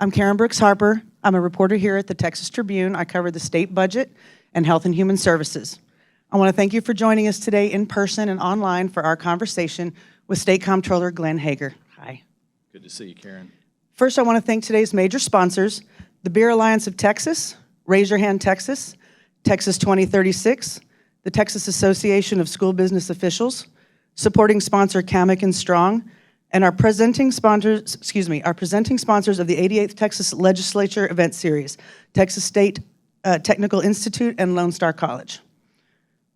I'm Karen Brooks Harper. I'm a reporter here at the Texas Tribune. I cover the state budget and health and human services. I want to thank you for joining us today in person and online for our conversation with State Comptroller Glenn Hegar. Hi. Good to see you, Karen. First, I want to thank today's major sponsors, the Beer Alliance of Texas, Raise Your Hand Texas, Texas 2036, the Texas Association of School Business Officials, supporting sponsor Kamek and Strong, and our presenting sponsors of the 88th Texas Legislature Event Series, Texas State Technical Institute and Lone Star College.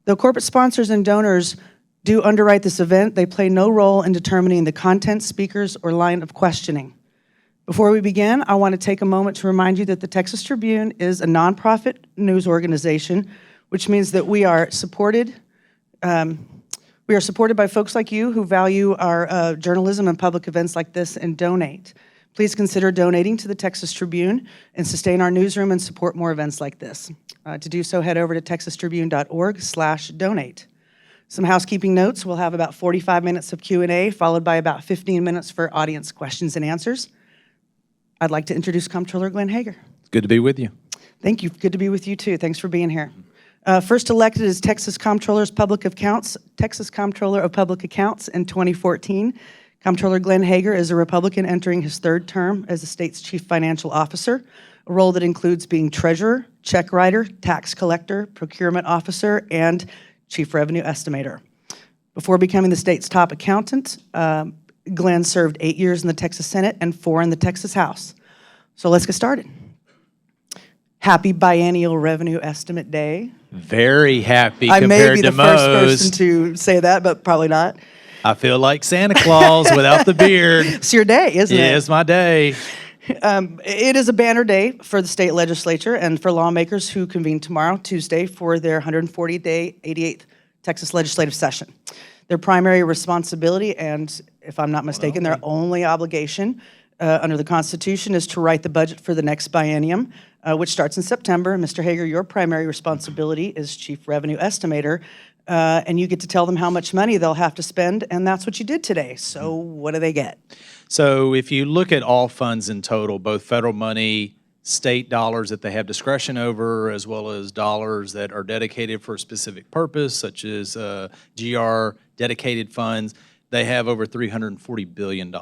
Though corporate sponsors and donors do underwrite this event, they play no role in determining the content, speakers, or line of questioning. Before we begin, I want to take a moment to remind you that the Texas Tribune is a nonprofit news organization, which means that we are supported by folks like you who value our journalism and public events like this and donate. Please consider donating to the Texas Tribune and sustain our newsroom and support more events like this. To do so, head over to texastribune.org/donate. Some housekeeping notes. We'll have about 45 minutes of Q&A, followed by about 15 minutes for audience questions and answers. I'd like to introduce Comptroller Glenn Hegar. It's good to be with you. Thank you. Good to be with you, too. Thanks for being here. First elected as Texas Comptroller of Public Accounts in 2014, Comptroller Glenn Hegar is a Republican entering his third term as the state's chief financial officer, a role that includes being treasurer, check writer, tax collector, procurement officer, and chief revenue estimator. Before becoming the state's top accountant, Glenn served 8 years in the Texas Senate and 4 in the Texas House. So let's get started. Happy Biennial Revenue Estimate Day. Very happy I compared may be to the first person most. to say that, but probably not. I feel like Santa Claus without the beard. It's your day, isn't it? Yeah, it's my day. It is a banner day for the state legislature and for lawmakers who convene tomorrow, Tuesday, for their 140-day 88th Texas legislative session. Their primary responsibility, and if I'm not mistaken, their only obligation under the Constitution is to write the budget for the next biennium, which starts in September. Mr. Hegar, your primary responsibility is chief revenue estimator, and you get to tell them how much money they'll have to spend, and that's what you did today. So what do they get? So if you look at all funds in total, both federal money, state dollars that they have discretion over, as well as dollars that are dedicated for a specific purpose, such as GR dedicated funds, they have over $340 billion.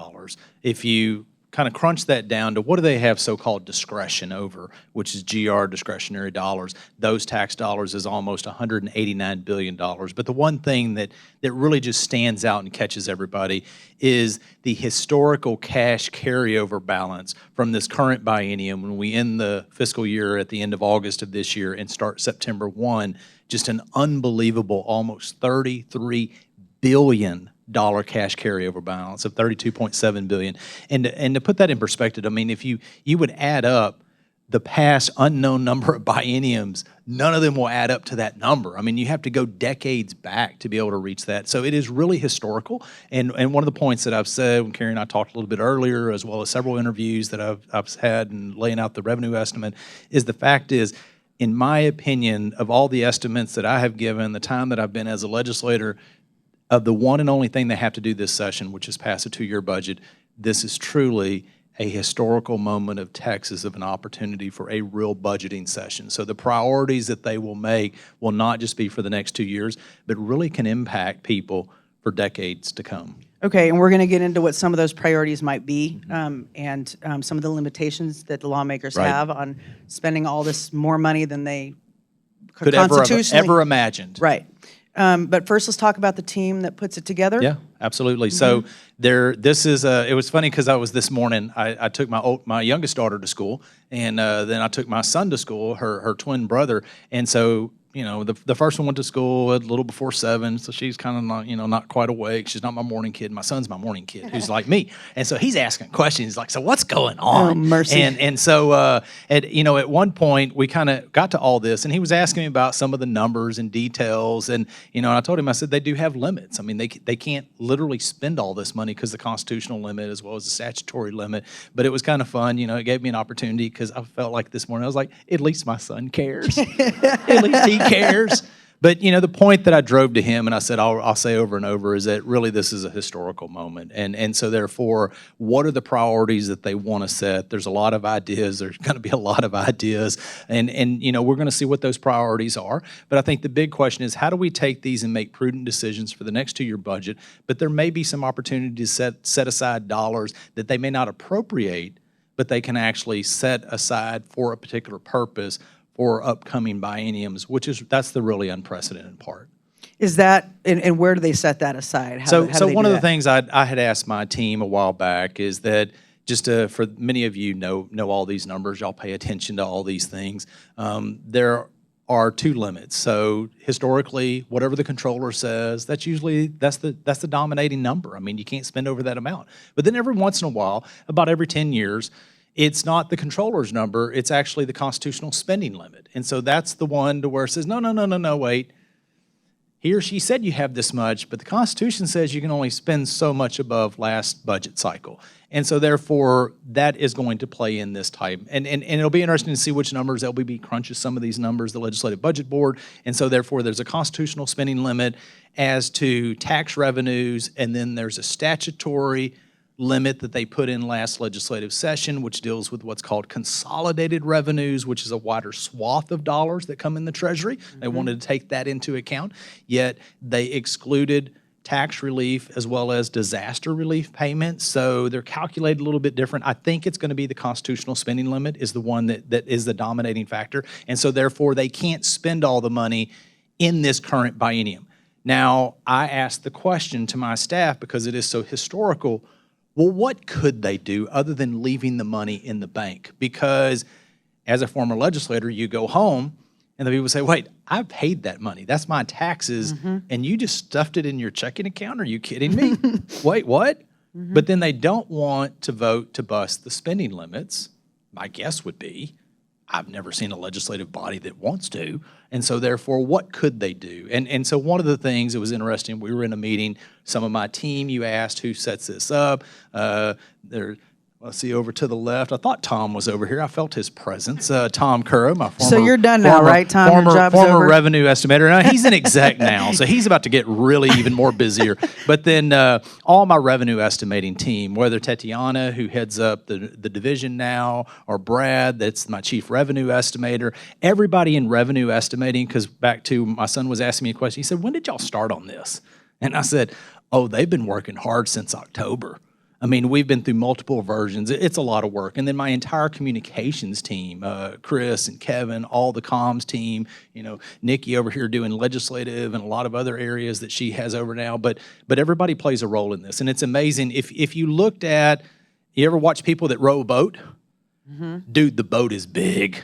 If you kind of crunch that down to what do they have so-called discretion over, which is GR discretionary dollars, those tax dollars is almost $189 billion. But the one thing that really just stands out and catches everybody is the historical cash carryover balance from this current biennium when we end the fiscal year at the end of August of this year and start September 1, just an unbelievable almost $33 billion cash carryover balance of $32.7 billion. And to put that in perspective, I mean, if you would add up the past unknown number of bienniums, none of them will add up to that number. I mean, you have to go decades back to be able to reach that. So it is really historical. And one of the points that I've said, when Karen and I talked a little bit earlier, as well as several interviews that I've had and laying out the revenue estimate, is the fact is, in my opinion, of all the estimates that I have given, the time that I've been as a legislator, of the one and only thing they have to do this session, which is pass a 2-year budget, this is truly a historical moment of Texas, of an opportunity for a real budgeting session. So the priorities that they will make will not just be for the next 2 years, but really can impact people for decades to come. Okay, and we're going to get into what some of those priorities might be, and some of the limitations that the lawmakers have on spending all this more money than they could ever imagined. Right. But first, let's talk about the team that puts it together. Yeah, absolutely. So this is it was funny because I was this morning. I took my youngest daughter to school, and then I took my son to school, her twin brother, and so. You know, the first one went to school a little before 7, so she's kind of not quite awake. She's not my morning kid. My son's my morning kid, who's like me, and so he's asking questions. He's like, "So what's going on?" Oh, mercy. And so at one point we kind of got to all this, and he was asking me about some of the numbers and details, and I told him, I said they do have limits. I mean, they can't literally spend all this money because the constitutional limit as well as the statutory limit. But it was kind of fun. It gave me an opportunity because I felt like this morning I was like, at least my son cares. At least he cares. But, the point that I drove to him, and I said I'll say over and over, is that really this is a historical moment. And so therefore, what are the priorities that they want to set? There's a lot of ideas. There's going to be a lot of ideas. And we're going to see what those priorities are. But I think the big question is, how do we take these and make prudent decisions for the next 2-year budget? But there may be some opportunity to set aside dollars that they may not appropriate, but they can actually set aside for a particular purpose for upcoming bienniums, that's the really unprecedented part. Is that, and where do they set that aside? How do they One do of the that? things I had asked my team a while back is that just for many of you know all these numbers, y'all pay attention to all these things. There are 2 limits. So historically, whatever the controller says, that's the dominating number. I mean, you can't spend over that amount. But then every once in a while, about every 10 years, it's not the controller's number, it's actually the constitutional spending limit. And so that's the one to where it says, no, wait. He or she said you have this much, but the Constitution says you can only spend so much above last budget cycle. And so therefore, that is going to play in this type. And it'll be interesting to see which numbers LBB crunches some of these numbers, the Legislative Budget Board. And so therefore, there's a constitutional spending limit as to tax revenues, and then there's a statutory limit that they put in last legislative session, which deals with what's called consolidated revenues, which is a wider swath of dollars that come in the Treasury. They wanted to take that into account, yet they excluded tax relief as well as disaster relief payments. So they're calculated a little bit different. I think it's going to be the constitutional spending limit is the one that is the dominating factor. And so therefore, they can't spend all the money in this current biennium. Now, I asked the question to my staff because it is so historical. Well, what could they do other than leaving the money in the bank? Because as a former legislator, you go home and the people say, wait, I paid that money. That's my taxes. And you just stuffed it in your checking account? Are you kidding me? Wait, what? But then they don't want to vote to bust the spending limits. My guess would be, I've never seen a legislative body that wants to. And so therefore, what could they do? And so one of the things that was interesting, we were in a meeting, some of my team, you asked who sets this up. Let's see, over to the left. I thought Tom was over here. I felt his presence. Tom Curra, my former... So you're done now, right, Tom? Your job is over? Former revenue estimator. Now, he's an exec now, so he's about to get really even more busier. But then all my revenue estimating team, whether Tatiana, who heads up the division now, or Brad, that's my chief revenue estimator, everybody in revenue estimating, because back to my son was asking me a question. He said, when did y'all start on this? And I said, oh, they've been working hard since October. I mean, we've been through multiple versions. It's a lot of work. And then my entire communications team, Chris and Kevin, all the comms team, Nikki over here doing legislative and a lot of other areas that she has over now. But everybody plays a role in this. And it's amazing. If you looked at, you ever watch people that row a boat? Dude, the boat is big.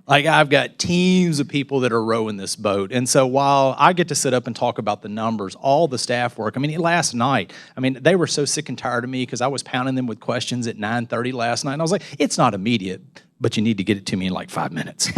Like, I've got teams of people that are rowing this boat. And so while I get to sit up and talk about the numbers, all the staff work. I mean, last night, they were so sick and tired of me because I was pounding them with questions at 9:30 last night. And I was like, it's not immediate, but you need to get it to me in like 5 minutes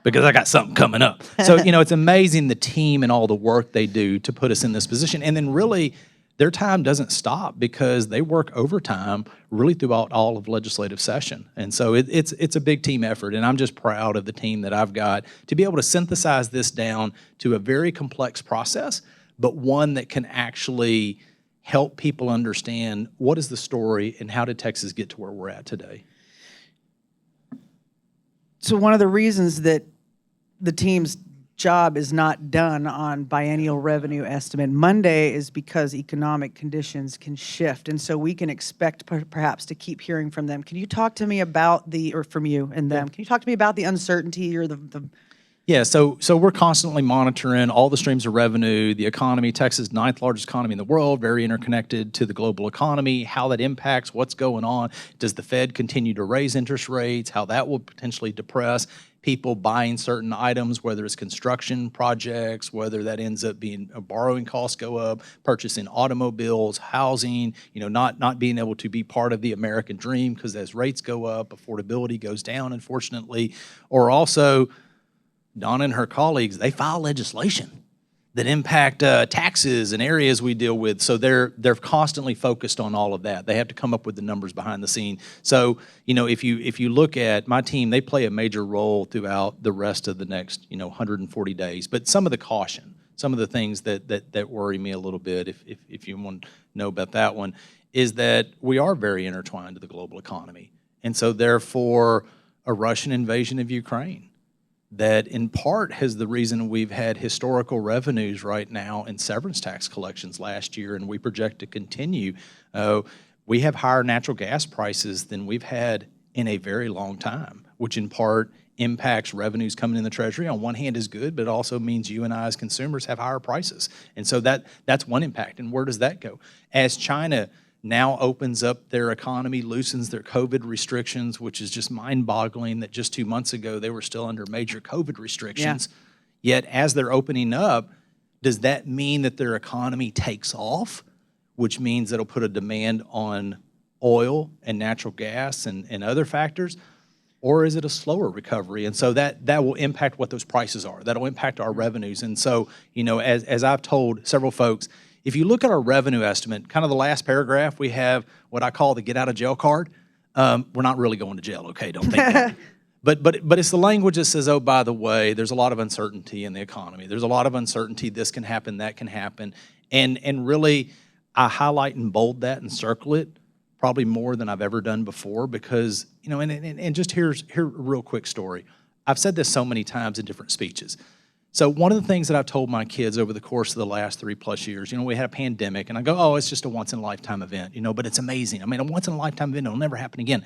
because I got something coming up. So, it's amazing the team and all the work they do to put us in this position. And then really, their time doesn't stop because they work overtime really throughout all of legislative session. And so it's a big team effort, and I'm just proud of the team that I've got to be able to synthesize this down to a very complex process, but one that can actually help people understand what is the story and how did Texas get to where we're at today. So one of the reasons that the team's job is not done on biennial revenue estimate Monday is because economic conditions can shift, and so we can expect perhaps to keep hearing from them. Can you talk to me about from you and them? Can you talk to me about the uncertainty or the Yeah, so we're constantly monitoring all the streams of revenue, the economy, Texas' 9th largest economy in the world, very interconnected to the global economy, how that impacts what's going on. Does the Fed continue to raise interest rates? How that will potentially depress people buying certain items, whether it's construction projects, whether that ends up being borrowing costs go up, purchasing automobiles, housing, not being able to be part of the American dream because as rates go up, affordability goes down, unfortunately, or also Donna and her colleagues, they file legislation. that impact taxes and areas we deal with. So they're constantly focused on all of that. They have to come up with the numbers behind the scene. So if you look at my team, they play a major role throughout the rest of the next 140 days. But some of the caution, some of the things that worry me a little bit, if you want to know about that one, is that we are very intertwined to the global economy, and so therefore a Russian invasion of Ukraine, that in part has the reason we've had historical revenues right now in severance tax collections last year, and we project to continue. We have higher natural gas prices than we've had in a very long time, which in part impacts revenues coming in the Treasury. On one hand is good, but it also means you and I as consumers have higher prices. And so that's one impact. And where does that go? As China now opens up their economy, loosens their COVID restrictions, which is just mind-boggling that just 2 months ago they were still under major COVID restrictions. Yeah. Yet as they're opening up, does that mean that their economy takes off, which means it'll put a demand on oil and natural gas and other factors? Or is it a slower recovery? And so that will impact what those prices are. That'll impact our revenues. And so, as I've told several folks, if you look at our revenue estimate, kind of the last paragraph, we have what I call the get out of jail card. We're not really going to jail, okay? Don't think that. But it's the language that says, oh, by the way, there's a lot of uncertainty in the economy. There's a lot of uncertainty. This can happen, that can happen. And really, I highlight and bold that and circle it probably more than I've ever done before because, and just here's a real quick story. I've said this so many times in different speeches. So one of the things that I've told my kids over the course of the last 3+ years, we had a pandemic, and I go, oh, it's just a once-in-a-lifetime event, but it's amazing. I mean, a once-in-a-lifetime event, it'll never happen again.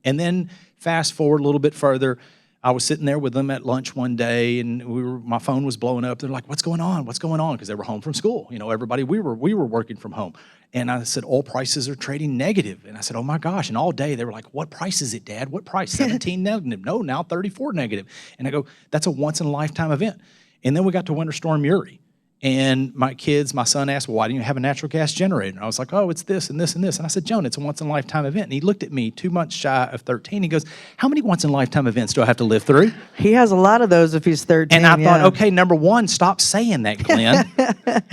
And then fast forward a little bit further, I was sitting there with them at lunch one day, and my phone was blowing up. They're like, what's going on? What's going on? Because they were home from school. Everybody, we were working from home. And I said, oil prices are trading negative. And I said, oh, my gosh. And all day they were like, what price is it, Dad? What price? 17 negative. No, now 34 negative. And I go, that's a once-in-a-lifetime event. And then we got to Winter Storm Uri. And my son asked, well, why didn't you have a natural gas generator? And I was like, oh, it's this and this and this. And I said, Joan, it's a once-in-a-lifetime event. And he looked at me 2 months shy of 13. He goes, how many once-in-a-lifetime events do I have to live through? He has a lot of those if he's 13. And I thought, okay, number one, stop saying that, Glenn.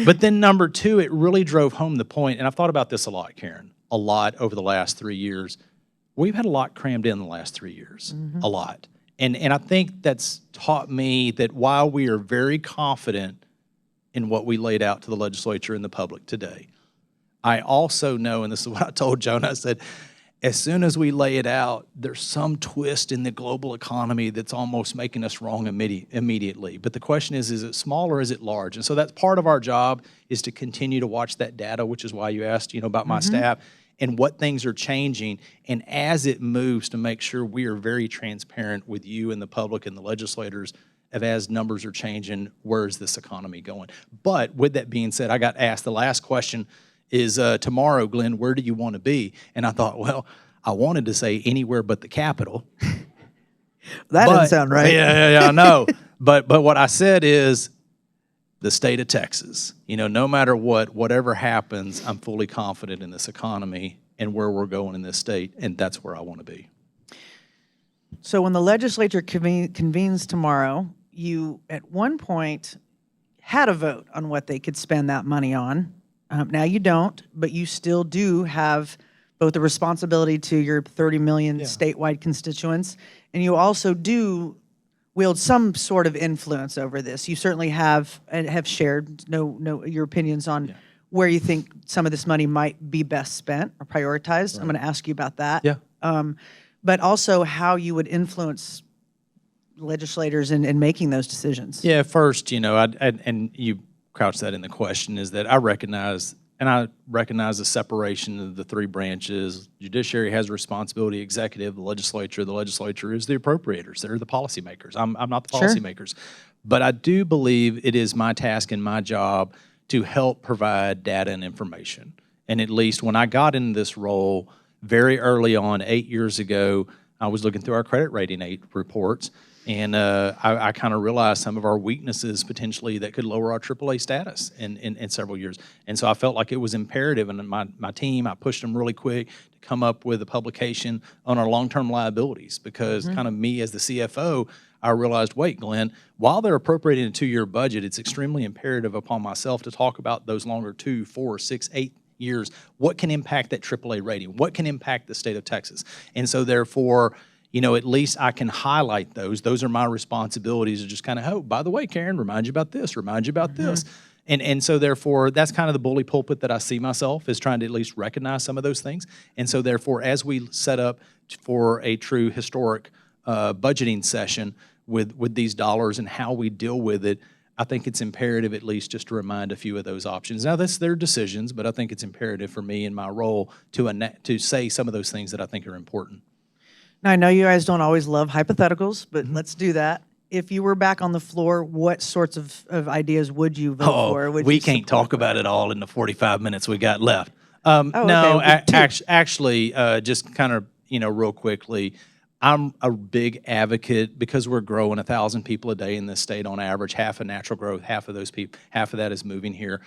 But then number two, it really drove home the point. And I've thought about this a lot, Karen, a lot over the last 3 years. We've had a lot crammed in the last 3 years, a lot. And I think that's taught me that while we are very confident in what we laid out to the legislature and the public today, I also know, and this is what I told Joan, I said, as soon as we lay it out, there's some twist in the global economy that's almost making us wrong immediately. But the question is it small or is it large? And so that's part of our job is to continue to watch that data, which is why you asked, about my staff, and what things are changing, and as it moves to make sure we are very transparent with you and the public and the legislators of as numbers are changing, where is this economy going? But with that being said, I got asked the last question is tomorrow, Glenn, where do you want to be? And I thought, well, I wanted to say anywhere but the Capitol. That doesn't sound right. Yeah, I know. But what I said is the state of Texas. No matter whatever happens, I'm fully confident in this economy and where we're going in this state, and that's where I want to be. So when the legislature convenes tomorrow, you at one point had a vote on what they could spend that money on. Now you don't, but you still do have both the responsibility to your 30 million statewide constituents, and you also do wield some sort of influence over this. You certainly have shared your opinions on where you think some of this money might be best spent or prioritized. Right. I'm going to ask you about that. Yeah. But also how you would influence legislators in making those decisions. Yeah, first, and you couched that in the question, is that I recognize the separation of the three branches. Judiciary has a responsibility, executive, the legislature is the appropriators. They're the policymakers. I'm not the policymakers. But I do believe it is my task and my job to help provide data and information. And at least when I got in this role very early on, 8 years ago, I was looking through our credit rating reports, and I kind of realized some of our weaknesses potentially that could lower our AAA status in several years. And so I felt like it was imperative, and my team, I pushed them really quick to come up with a publication on our long-term liabilities, because kind of me as the CFO, I realized, wait, Glenn, while they're appropriating a 2-year budget, it's extremely imperative upon myself to talk about those longer 2, 4, 6, 8 years. What can impact that AAA rating? What can impact the state of Texas? And so therefore, at least I can highlight those. Those are my responsibilities to just kind of, oh, by the way, Karen, remind you about this, remind you about this. And so therefore, that's kind of the bully pulpit that I see myself, is trying to at least recognize some of those things. And so therefore, as we set up for a true historic budgeting session with these dollars and how we deal with it, I think it's imperative at least just to remind a few of those options. Now, that's their decisions, but I think it's imperative for me in my role to say some of those things that I think are important. Now, I know you guys don't always love hypotheticals, but let's do that. If you were back on the floor, what sorts of ideas would you vote for? We can't talk about it all in the 45 minutes we got left. No, Actually, just kind of, real quickly, I'm a big advocate, because we're growing 1,000 people a day in this state on average, half of natural growth, half of those people, half of that is moving here.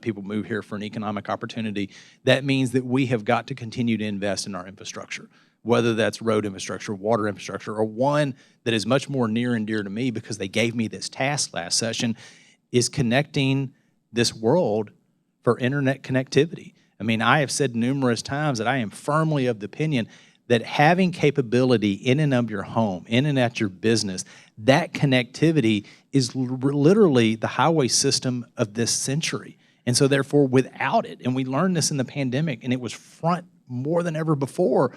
People move here for an economic opportunity. That means that we have got to continue to invest in our infrastructure, whether that's road infrastructure, water infrastructure, or one that is much more near and dear to me because they gave me this task last session, is connecting this world for internet connectivity. I mean, I have said numerous times that I am firmly of the opinion that having capability in and of your home, in and at your business, that connectivity is literally the highway system of this century. And so therefore, without it, and we learned this in the pandemic, and it was front more than ever before,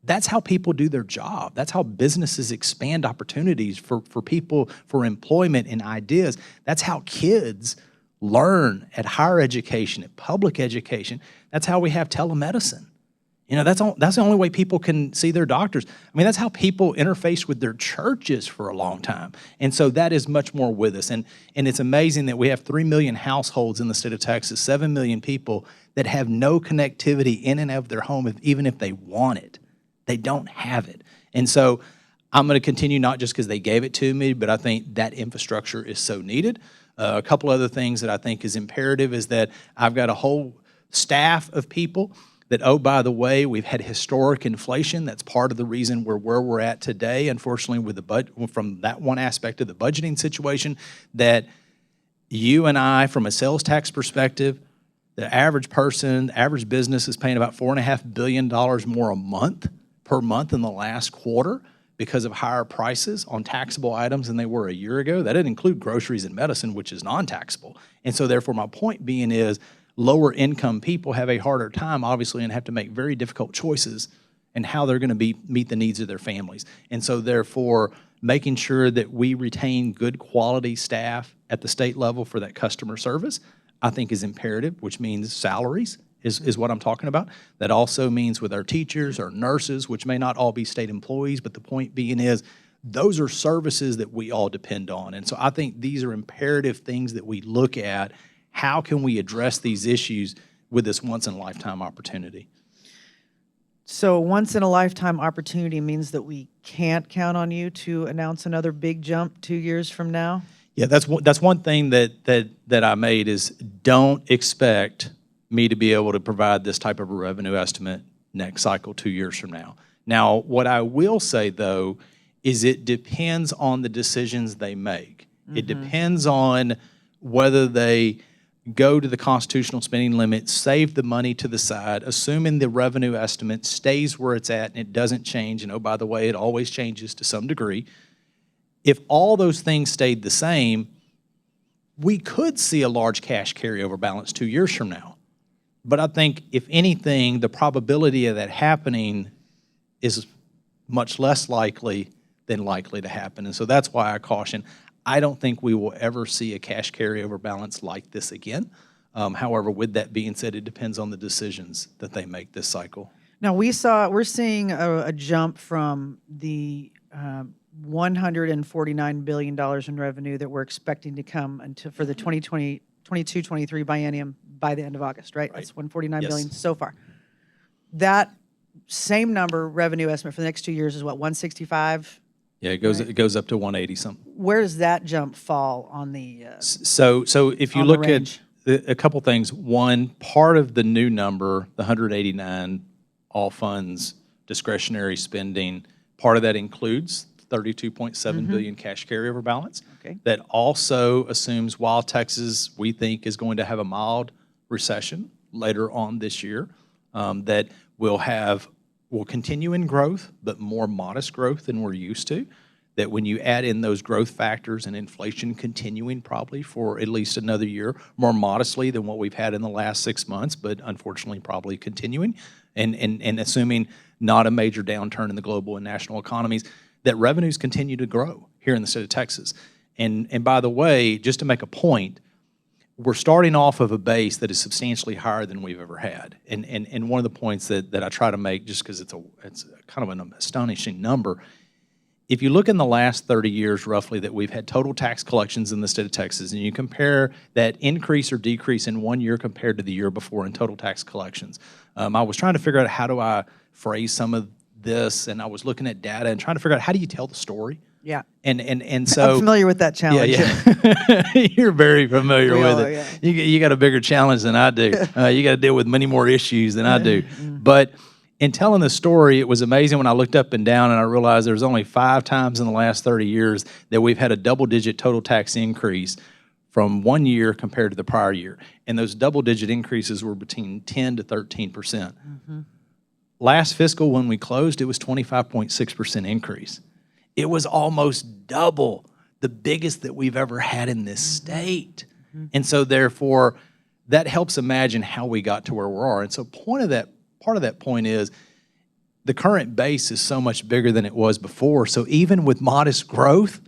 that's how people do their job. That's how businesses expand opportunities for people, for employment and ideas. That's how kids learn at higher education, at public education. That's how we have telemedicine. That's the only way people can see their doctors. I mean, that's how people interface with their churches for a long time. And so that is much more with us. And it's amazing that we have 3 million households in the state of Texas, 7 million people that have no connectivity in and of their home, even if they want it. They don't have it. And so I'm going to continue, not just because they gave it to me, but I think that infrastructure is so needed. A couple other things that I think is imperative is that I've got a whole staff of people that, oh, by the way, we've had historic inflation. That's part of the reason we're where we're at today, unfortunately, with the from that one aspect of the budgeting situation, that you and I, from a sales tax perspective, the average person, the average business is paying about $4.5 billion more per month in the last quarter because of higher prices on taxable items than they were a year ago. That didn't include groceries and medicine, which is non-taxable. And so therefore, my point being is, lower income people have a harder time, obviously, and have to make very difficult choices in how they're going to meet the needs of their families. And so therefore, making sure that we retain good quality staff at the state level for that customer service, I think is imperative, which means salaries is what I'm talking about. That also means with our teachers, our nurses, which may not all be state employees, but the point being is, those are services that we all depend on. And so I think these are imperative things that we look at. How can we address these issues with this once-in-a-lifetime opportunity? So once-in-a-lifetime opportunity means that we can't count on you to announce another big jump 2 years from now? Yeah, that's one thing that I made, is don't expect me to be able to provide this type of a revenue estimate next cycle 2 years from now. Now, what I will say, though, is it depends on the decisions they make. It depends on whether they go to the constitutional spending limit, save the money to the side, assuming the revenue estimate stays where it's at and it doesn't change. And oh, by the way, it always changes to some degree. If all those things stayed the same, we could see a large cash carryover balance 2 years from now. But I think, if anything, the probability of that happening is much less likely than likely to happen. And so that's why I caution. I don't think we will ever see a cash carryover balance like this again. However, with that being said, it depends on the decisions that they make this cycle. Now, we're seeing a jump from the $149 billion in revenue that we're expecting to come for the 2022-23 biennium by the end of August, right? That's $149 billion so far. That same number revenue estimate for the next 2 years is what, 165? Yeah, it goes up to 180 something. Where does that jump fall on the, So if you On the look at range. a couple things, one, part of the new number, the 189 all funds discretionary spending, part of that includes 32.7 billion cash carryover balance. Okay. That also assumes while Texas, we think, is going to have a mild recession later on this year, that will continue in growth, but more modest growth than we're used to. That when you add in those growth factors and inflation continuing probably for at least another year, more modestly than what we've had in the last 6 months, but unfortunately probably continuing, and assuming not a major downturn in the global and national economies, that revenues continue to grow here in the state of Texas. And by the way, just to make a point, we're starting off of a base that is substantially higher than we've ever had. And one of the points that I try to make, just because it's kind of an astonishing number, if you look in the last 30 years roughly that we've had total tax collections in the state of Texas, and you compare that increase or decrease in 1 year compared to the year before in total tax collections, I was trying to figure out how do I phrase some of this, and I was looking at data and trying to figure out how do you tell the story? yeah. And so I'm familiar with that challenge. yeah. You're very familiar We with are, it. yeah. You got a bigger challenge than I do. You got to deal with many more issues than I do. But in telling the story, it was amazing when I looked up and down and I realized there was only 5 times in the last 30 years that we've had a double-digit total tax increase from 1 year compared to the prior year. And those double-digit increases were between 10 to 13%. Last fiscal, when we closed, it was 25.6% increase. It was almost double the biggest that we've ever had in this state. And so therefore, that helps imagine how we got to where we are. And so part of that point is the current base is so much bigger than it was before. So even with modest growth,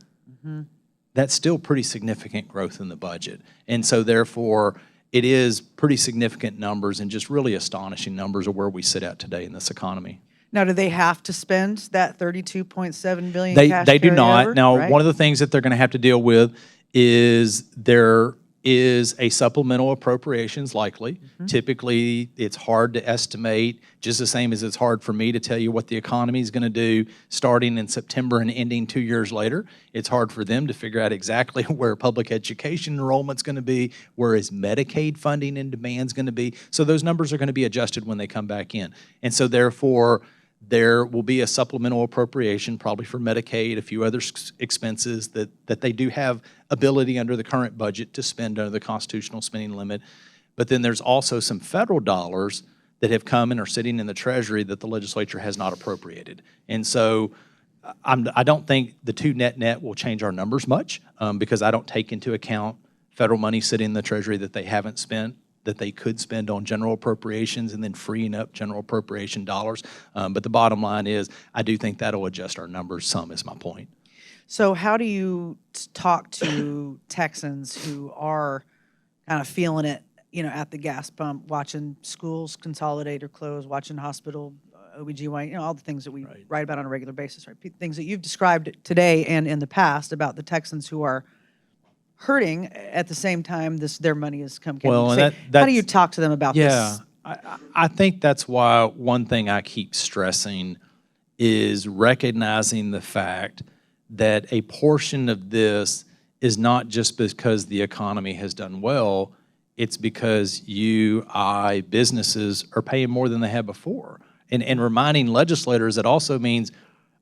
that's still pretty significant growth in the budget. And so therefore, it is pretty significant numbers and just really astonishing numbers of where we sit at today in this economy. Now, do they have to spend that 32.7 billion cash They do not. carryover? Now, Right? one of the things that they're going to have to deal with is there is a supplemental appropriations likely. Typically, it's hard to estimate, just the same as it's hard for me to tell you what the economy is going to do starting in September and ending 2 years later. It's hard for them to figure out exactly where public education enrollment's going to be, where is Medicaid funding and demand's going to be. So those numbers are going to be adjusted when they come back in. And so therefore, there will be a supplemental appropriation, probably for Medicaid, a few other expenses that they do have ability under the current budget to spend under the constitutional spending limit. But then there's also some federal dollars that have come and are sitting in the Treasury that the legislature has not appropriated. And so I don't think the two net will change our numbers much because I don't take into account federal money sitting in the Treasury that they haven't spent, that they could spend on general appropriations and then freeing up general appropriation dollars. But the bottom line is, I do think that'll adjust our numbers some, is my point. So how do you talk to Texans who are kind of feeling it, at the gas pump, watching schools consolidate or close, watching hospital, OBGYN, all the things that we write about on a regular basis, right? Things that you've described today and in the past about the Texans who are hurting at the same time their money has come. Well, and how do you talk to them about this? Yeah, I think that's why one thing I keep stressing is recognizing the fact that a portion of this is not just because the economy has done well, it's because businesses are paying more than they have before. And reminding legislators, it also means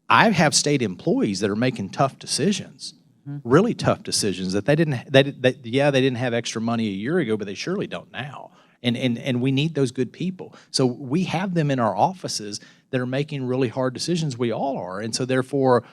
I have state employees that are making tough decisions. Really tough decisions that they didn't have extra money a year ago, but they surely don't now. And we need those good people. So we have them in our offices that are making really hard decisions. We all are. And so therefore,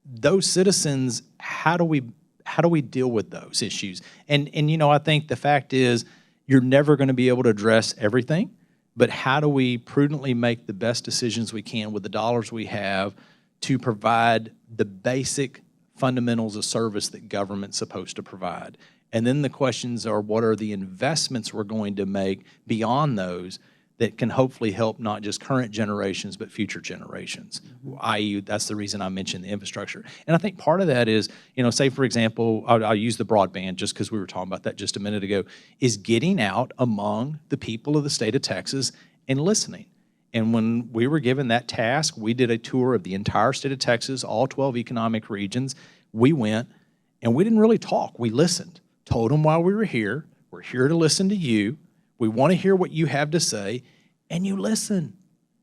those citizens, how do we deal with those issues? And I think the fact is you're never going to be able to address everything, but how do we prudently make the best decisions we can with the dollars we have to provide the basic fundamentals of service that government's supposed to provide? And then the questions are, what are the investments we're going to make beyond those that can hopefully help not just current generations, but future generations, i.e. that's the reason I mentioned the infrastructure. And I think part of that is, say, for example, I'll use the broadband just because we were talking about that just a minute ago, is getting out among the people of the state of Texas and listening. And when we were given that task, we did a tour of the entire state of Texas, all 12 economic regions. We went, and we didn't really talk. We listened. Told them while we were here, we're here to listen to you. We want to hear what you have to say, and you listen.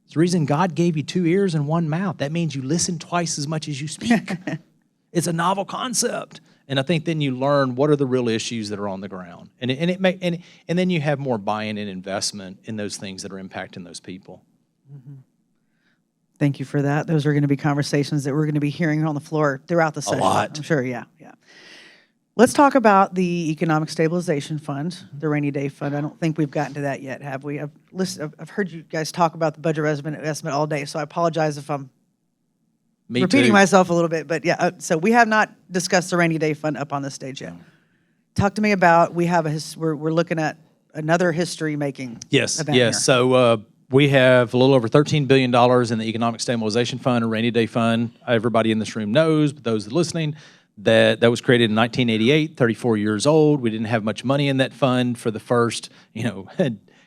It's the reason God gave you 2 ears and 1 mouth. That means you listen twice as much as you speak. It's a novel concept. And I think then you learn what are the real issues that are on the ground. And then you have more buy-in and investment in those things that are impacting those people. Thank you for that. Those are going to be conversations that we're going to be hearing on the floor throughout the session. lot. I'm sure, yeah. Let's talk about the Economic Stabilization Fund, the rainy day fund. I don't think we've gotten to that yet, have we? I've heard you guys talk about the budget estimate all day, so I apologize if I'm repeating myself a little bit. But yeah, so we have not discussed the rainy day fund up on the stage yet. Talk to me about, we're looking at another history-making event here. So we have a little over $13 billion in the Economic Stabilization Fund, a rainy day fund. Everybody in this room knows, but those that are listening, that was created in 1988, 34 years old. We didn't have much money in that fund for the first,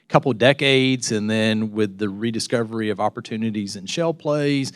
couple of decades, and then with the rediscovery of opportunities in shale plays,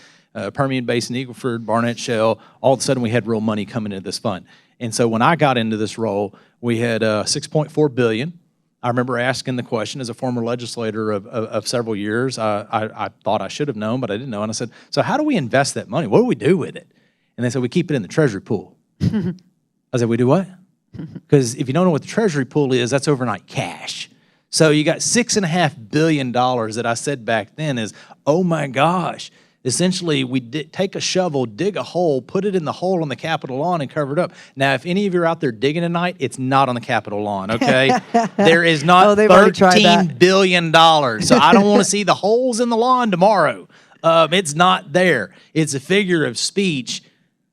Permian Basin, Eagle Ford, Barnett Shale, all of a sudden we had real money coming into this fund. And so when I got into this role, we had $6.4 billion. I remember asking the question as a former legislator of several years. I thought I should have known, but I didn't know. And I said, so how do we invest that money? What do we do with it? And they said, we keep it in the treasury pool. I said, we do what? Because if you don't know what the treasury pool is, that's overnight cash. So you got $6.5 billion that I said back then is, oh my gosh. Essentially, we take a shovel, dig a hole, put it in the hole on the Capitol lawn and cover it up. Now, if any of you are out there digging tonight, it's not on the Capitol lawn, okay? There is not $13 billion. So I don't want to see the holes in the lawn tomorrow. It's not there. It's a figure of speech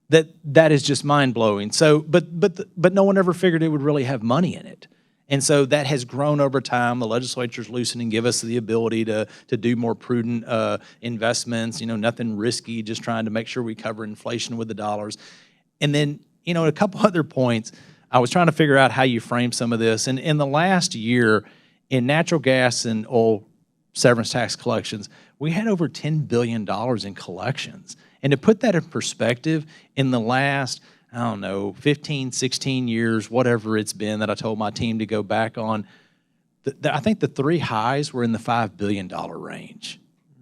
that is just mind-blowing. So, but no one ever figured it would really have money in it. And so that has grown over time. The legislature's loosening, give us the ability to do more prudent investments, nothing risky, just trying to make sure we cover inflation with the dollars. And then, a couple other points, I was trying to figure out how you frame some of this. And in the last year, in natural gas and oil severance tax collections, we had over $10 billion in collections. And to put that in perspective, in the last 15, 16 years, whatever it's been that I told my team to go back on, I think the 3 highs were in the $5 billion range.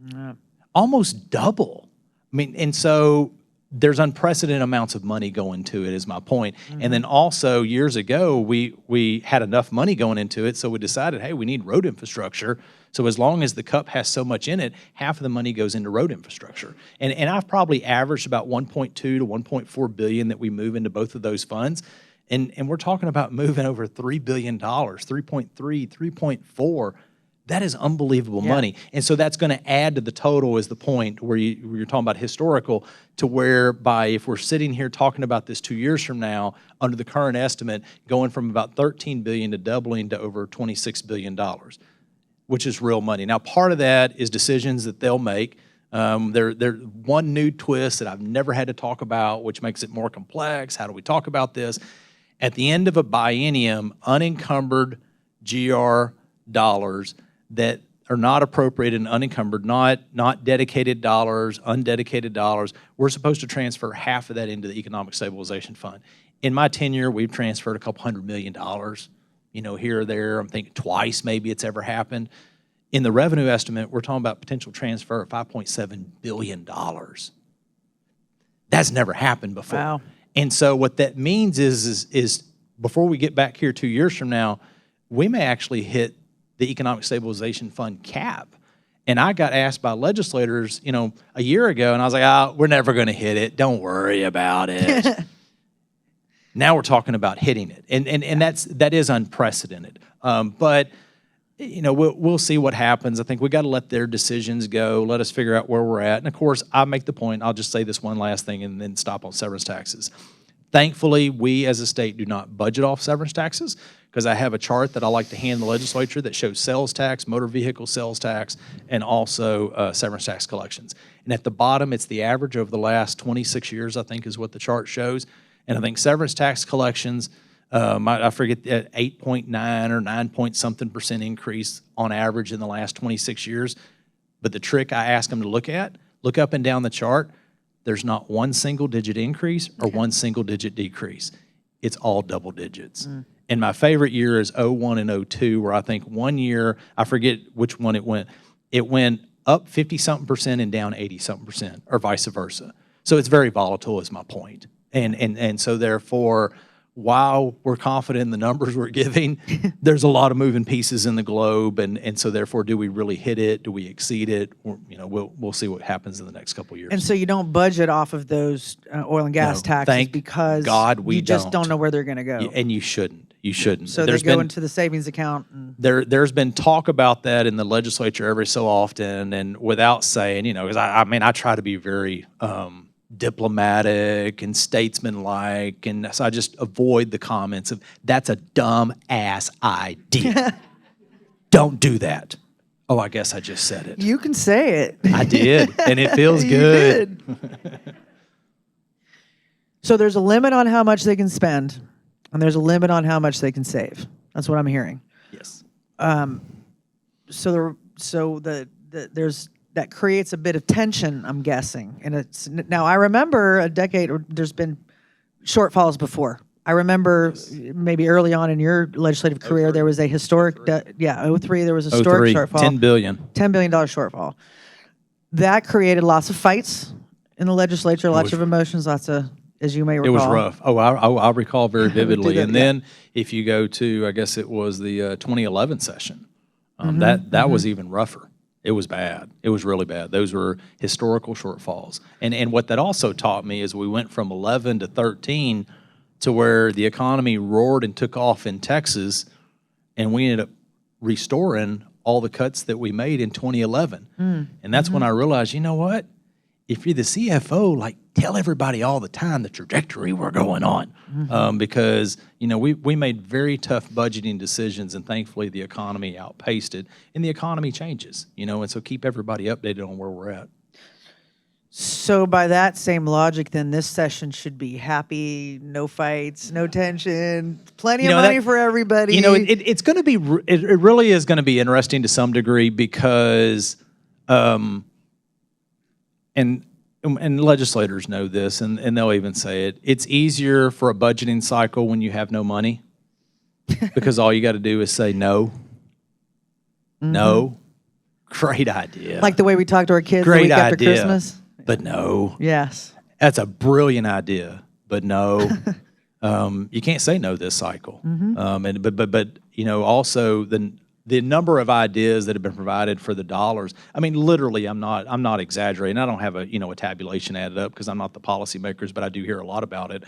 Yeah. Almost double. And so there's unprecedented amounts of money going to it is my point. Mm-hmm. And then also years ago, we had enough money going into it, so we decided, hey, we need road infrastructure. So as long as the cup has so much in it, half of the money goes into road infrastructure. And I've probably averaged about 1.2 to 1.4 billion that we move into both of those funds. And we're talking about moving over $3 billion, 3.3, 3.4. That is unbelievable money. And so that's going to add to the total is the point where you're talking about historical, to whereby if we're sitting here talking about this 2 years from now, under the current estimate, going from about $13 billion to doubling to over $26 billion, which is real money. Now, part of that is decisions that they'll make. There's one new twist that I've never had to talk about, which makes it more complex. How do we talk about this? At the end of a biennium, unencumbered GR dollars that are not appropriated and unencumbered, not dedicated dollars, undedicated dollars, we're supposed to transfer half of that into the Economic Stabilization Fund. In my tenure, we've transferred a couple $100 million, here or there. I'm thinking twice maybe it's ever happened. In the revenue estimate, we're talking about potential transfer of $5.7 billion. That's never happened before. Wow. And so what that means is before we get back here 2 years from now, we may actually hit the Economic Stabilization Fund cap. And I got asked by legislators, a year ago, and I was like, we're never going to hit it. Don't worry about it. Now we're talking about hitting it. And that is unprecedented. But we'll see what happens. I think we got to let their decisions go, let us figure out where we're at. And of course, I make the point, I'll just say this one last thing and then stop on severance taxes. Thankfully, we as a state do not budget off severance taxes, because I have a chart that I like to hand the legislature that shows sales tax, motor vehicle sales tax, and also severance tax collections. And at the bottom, it's the average over the last 26 years, I think, is what the chart shows. And I think severance tax collections, I forget, 8.9 or 9 point something % increase on average in the last 26 years. But the trick I ask them to look up and down the chart, there's not one single digit increase or one single digit decrease. It's all double digits. And my favorite year is 01 and 02, where I think one year, I forget which one it went up 50-something% and down 80-something%, or vice versa. So it's very volatile is my point. And so therefore, while we're confident in the numbers we're giving, there's a lot of moving pieces in the globe, and so therefore, do we really hit it? Do we exceed it? Or, we'll see what happens in the next couple of years. And so you don't budget off of those oil and gas taxes thank because God we you just don't. don't know where they're going to go. And you shouldn't. You shouldn't. So they go into the savings account. And There's been talk about that in the legislature every so often, and without saying, because I try to be very diplomatic and statesmanlike, and so I just avoid the comments of that's a dumb ass idea. Don't do that. Oh, I guess I just said it. You can say it. I did, and it feels You good. did. So there's a limit on how much they can spend, and there's a limit on how much they can save. That's what I'm hearing. Yes. There's that creates a bit of tension, I'm guessing. And it's now I remember a decade, or there's been shortfalls before. I remember maybe early on in your legislative career, there was a historic, 03, there was a historic shortfall. $10 billion. $10 billion shortfall. That created lots of fights in the legislature, lots of emotions, lots of, as you may recall. It was rough. Oh, I recall very vividly. that, And then if you go to, I guess it was the 2011 session, that was even rougher. It was bad. It was really bad. Those were historical shortfalls. And what that also taught me is we went from 11 to 13 to where the economy roared and took off in Texas, and we ended up restoring all the cuts that we made in 2011. And that's when I realized, you know what? If you're the CFO, tell everybody all the time the trajectory we're going on. Because, we made very tough budgeting decisions, and thankfully the economy outpaced it, and the economy changes, and so keep everybody updated on where we're at. So by that same logic, then this session should be happy, no fights, no tension, plenty of money for everybody. It's going to be, it really is going to be interesting to some degree because, and legislators know this, and they'll even say it, it's easier for a budgeting cycle when you have no money because all you got to do is say no. No. Great idea. Like the way we talk to our kids the week after Christmas. But no. Yes. That's a brilliant idea, but no. You can't say no this cycle. But also the number of ideas that have been provided for the dollars. I mean, literally, I'm not exaggerating. I don't have a tabulation added up because I'm not the policymakers, but I do hear a lot about it.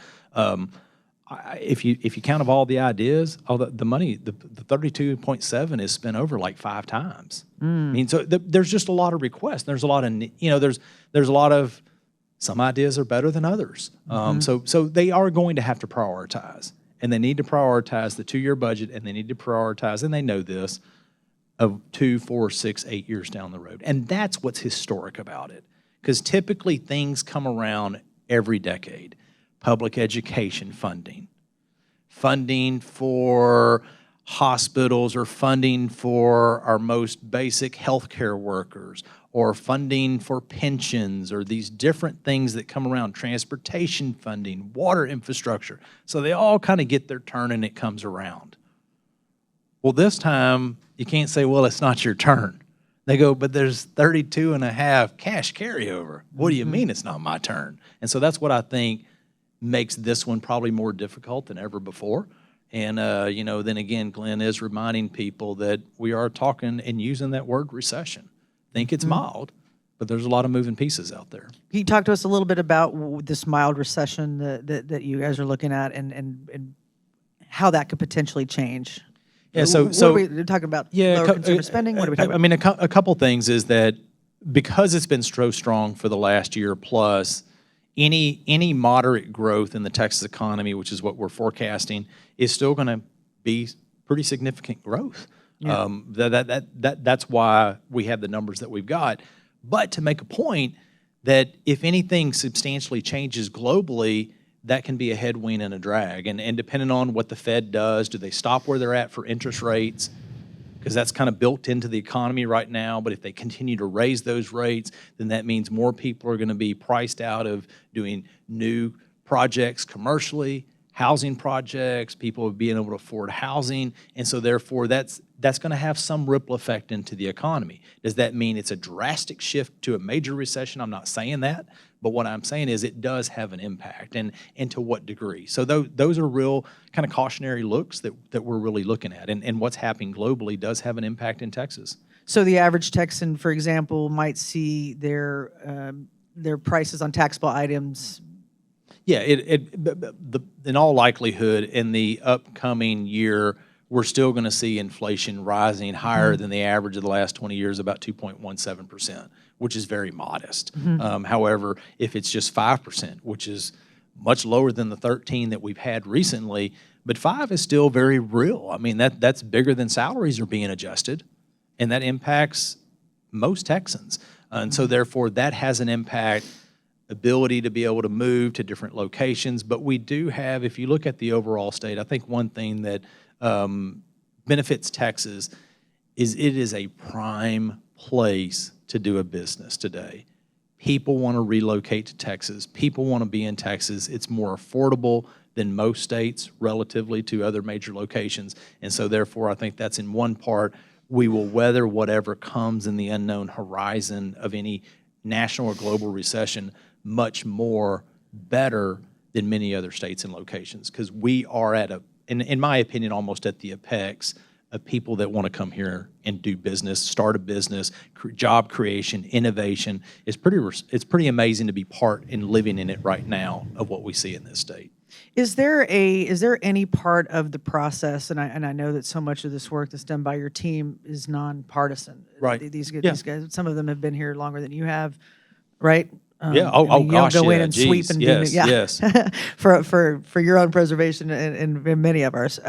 If you count of all the ideas, all the money, the 32.7 is spent over 5 times. I mean, so there's just a lot of requests. There's a lot of there's a lot of some ideas are better than others. So they are going to have to prioritize, and they need to prioritize the 2-year budget, and they need to prioritize, and they know this, of 2, 4, 6, 8 years down the road, and that's what's historic about it, because typically things come around every decade. Public education funding for hospitals, or funding for our most basic healthcare workers, or funding for pensions, or these different things that come around, transportation funding, water infrastructure. So they all kind of get their turn and it comes around. Well, this time you can't say, well, it's not your turn. They go, but there's 32.5 cash carryover. What do you mean it's not my turn? And so that's what I think makes this one probably more difficult than ever before. And, then again, Glenn is reminding people that we are talking and using that word recession. Think it's mild, but there's a lot of moving pieces out there. Can you talk to us a little bit about this mild recession that you guys are looking at and how that could potentially change? Yeah, what are we talking about? Lower consumer spending? What are we talking about? I mean, a couple things is that because it's been so strong for the last year plus, any moderate growth in the Texas economy, which is what we're forecasting, is still going to be pretty significant growth. Yeah. That's why we have the numbers that we've got. But to make a point that if anything substantially changes globally, that can be a headwind and a drag. And depending on what the Fed does, do they stop where they're at for interest rates? because that's kind of built into the economy right now. But if they continue to raise those rates, then that means more people are going to be priced out of doing new projects commercially, housing projects, people being able to afford housing. And so therefore that's going to have some ripple effect into the economy. Does that mean it's a drastic shift to a major recession? I'm not saying that, but what I'm saying is it does have an impact, and to what degree. So those are real kind of cautionary looks that we're really looking at. And what's happening globally does have an impact in Texas. So the average Texan, for example, might see their prices on taxable items. Yeah, in all likelihood, in the upcoming year, we're still going to see inflation rising higher than the average of the last 20 years, about 2.17%, which is very modest. However, if it's just 5%, which is much lower than the 13 that we've had recently, but 5 is still very real. I mean, that's bigger than salaries are being adjusted, and that impacts most Texans. And so therefore, that has an impact, ability to be able to move to different locations. But we do have, if you look at the overall state, I think one thing that benefits Texas is it is a prime place to do a business today. People want to relocate to Texas. People want to be in Texas. It's more affordable than most states relatively to other major locations. And so therefore, I think that's in one part, we will weather whatever comes in the unknown horizon of any national or global recession much more better than many other states and locations, because we are at in my opinion, almost at the apex of people that want to come here and do business, start a business, job creation, innovation. It's pretty amazing to be part and living in it right now of what we see in this state. Is there any part of the process, and I know that so much of this work that's done by your team is nonpartisan. Right. These guys, some of them have been here longer than you have, right? Yeah. I mean, you Gosh. don't go in Yeah. and Geez. sweep and yes. do, yeah. Yes. for your own preservation and many of ours.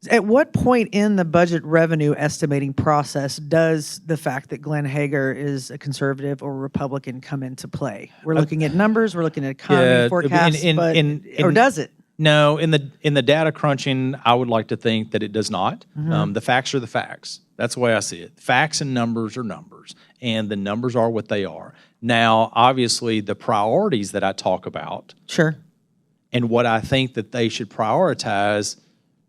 At what point in the budget revenue estimating process does the fact that Glenn Hegar is a conservative or Republican come into play? We're looking at numbers, we're looking at economy forecasts, or does it? No, in the data crunching, I would like to think that it does not. The facts are the facts. That's the way I see it. Facts and numbers are numbers, and the numbers are what they are. Now, obviously, the priorities that I talk about, Sure, and what I think that they should prioritize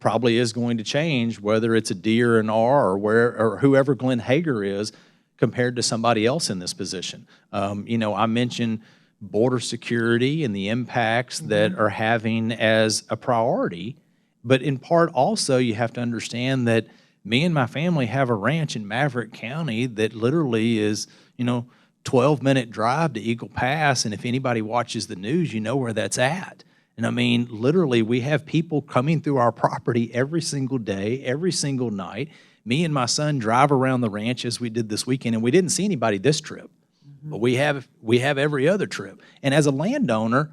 probably is going to change, whether it's a D or an R or whoever Glenn Hegar is compared to somebody else in this position. I mentioned border security and the impacts that are having as a priority, but in part also you have to understand that me and my family have a ranch in Maverick County that literally is, 12-minute drive to Eagle Pass, and if anybody watches the news, you know where that's at. And I mean, literally, we have people coming through our property every single day, every single night. Me and my son drive around the ranch as we did this weekend, and we didn't see anybody this trip. But we have every other trip. And as a landowner,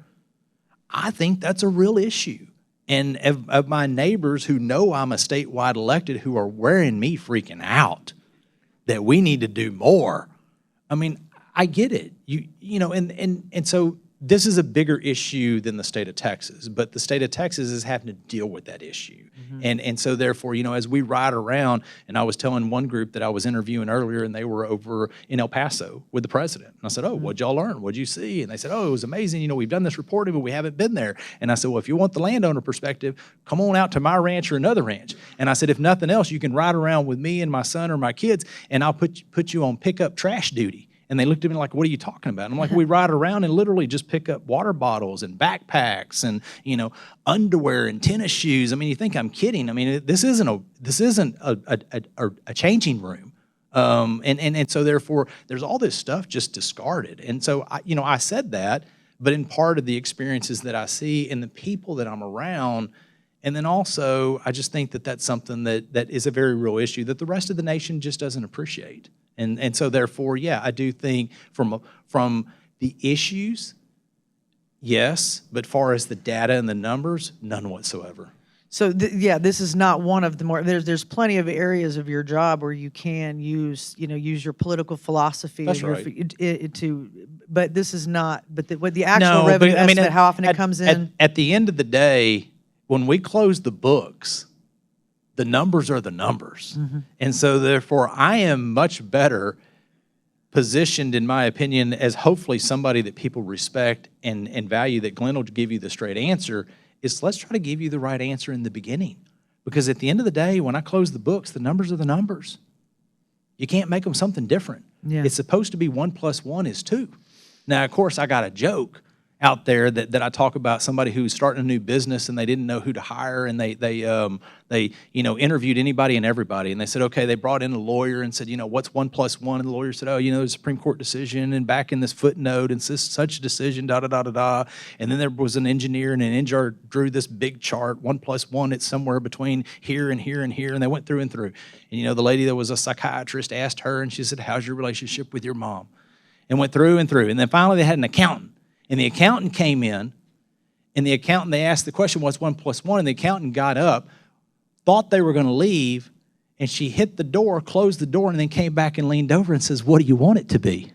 I think that's a real issue. And of my neighbors who know I'm a statewide elected who are wearing me freaking out that we need to do more. I mean, I get it. And so this is a bigger issue than the state of Texas, but the state of Texas is having to deal with that issue. And so therefore, as we ride around, and I was telling one group that I was interviewing earlier, and they were over in El Paso with the president. And I said, oh, what'd y'all learn? What'd you see? And they said, oh, it was amazing. We've done this reporting, but we haven't been there. And I said, well, if you want the landowner perspective, come on out to my ranch or another ranch. And I said, if nothing else, you can ride around with me and my son or my kids, and I'll put you on pickup trash duty. And they looked at me like, what are you talking about? And I'm like, we ride around and literally just pick up water bottles and backpacks and, underwear and tennis shoes. I mean, you think I'm kidding. I mean, this isn't a changing room. And so therefore, there's all this stuff just discarded. And so, I said that, but in part of the experiences that I see and the people that I'm around, and then also, I just think that that's something that is a very real issue that the rest of the nation just doesn't appreciate. And so therefore, yeah, I do think from the issues, yes, but far as the data and the numbers, none whatsoever. So this is not one of the more. There's plenty of areas of your job where you can use your political philosophy. That's and right. But this is not. But the actual revenue estimate, how often it comes in. At the end of the day, when we close the books, The numbers are the numbers. And so therefore, I am much better positioned, in my opinion, as hopefully somebody that people respect and value, that Glenn will give you the straight answer, is let's try to give you the right answer in the beginning. Because at the end of the day, when I close the books, the numbers are the numbers. You can't make them something different. Yeah. It's supposed to be 1 + 1 is 2. Now, of course, I got a joke out there that I talk about somebody who's starting a new business and they didn't know who to hire, and they interviewed anybody and everybody, and they said, okay, they brought in a lawyer and said, what's 1 + 1, and the lawyer said, the Supreme Court decision, and back in this footnote, and such a decision, da da da da da, and then there was an engineer, and an engineer drew this big chart, 1 + 1, it's somewhere between here and here and here, and they went through and through, and the lady that was a psychiatrist asked her, and she said, how's your relationship with your mom? And went through and through, and then finally they had an accountant. And the accountant came in, and they asked the question, what's 1 + 1? And the accountant got up, thought they were going to leave, and she hit the door, closed the door, and then came back and leaned over and says, what do you want it to be?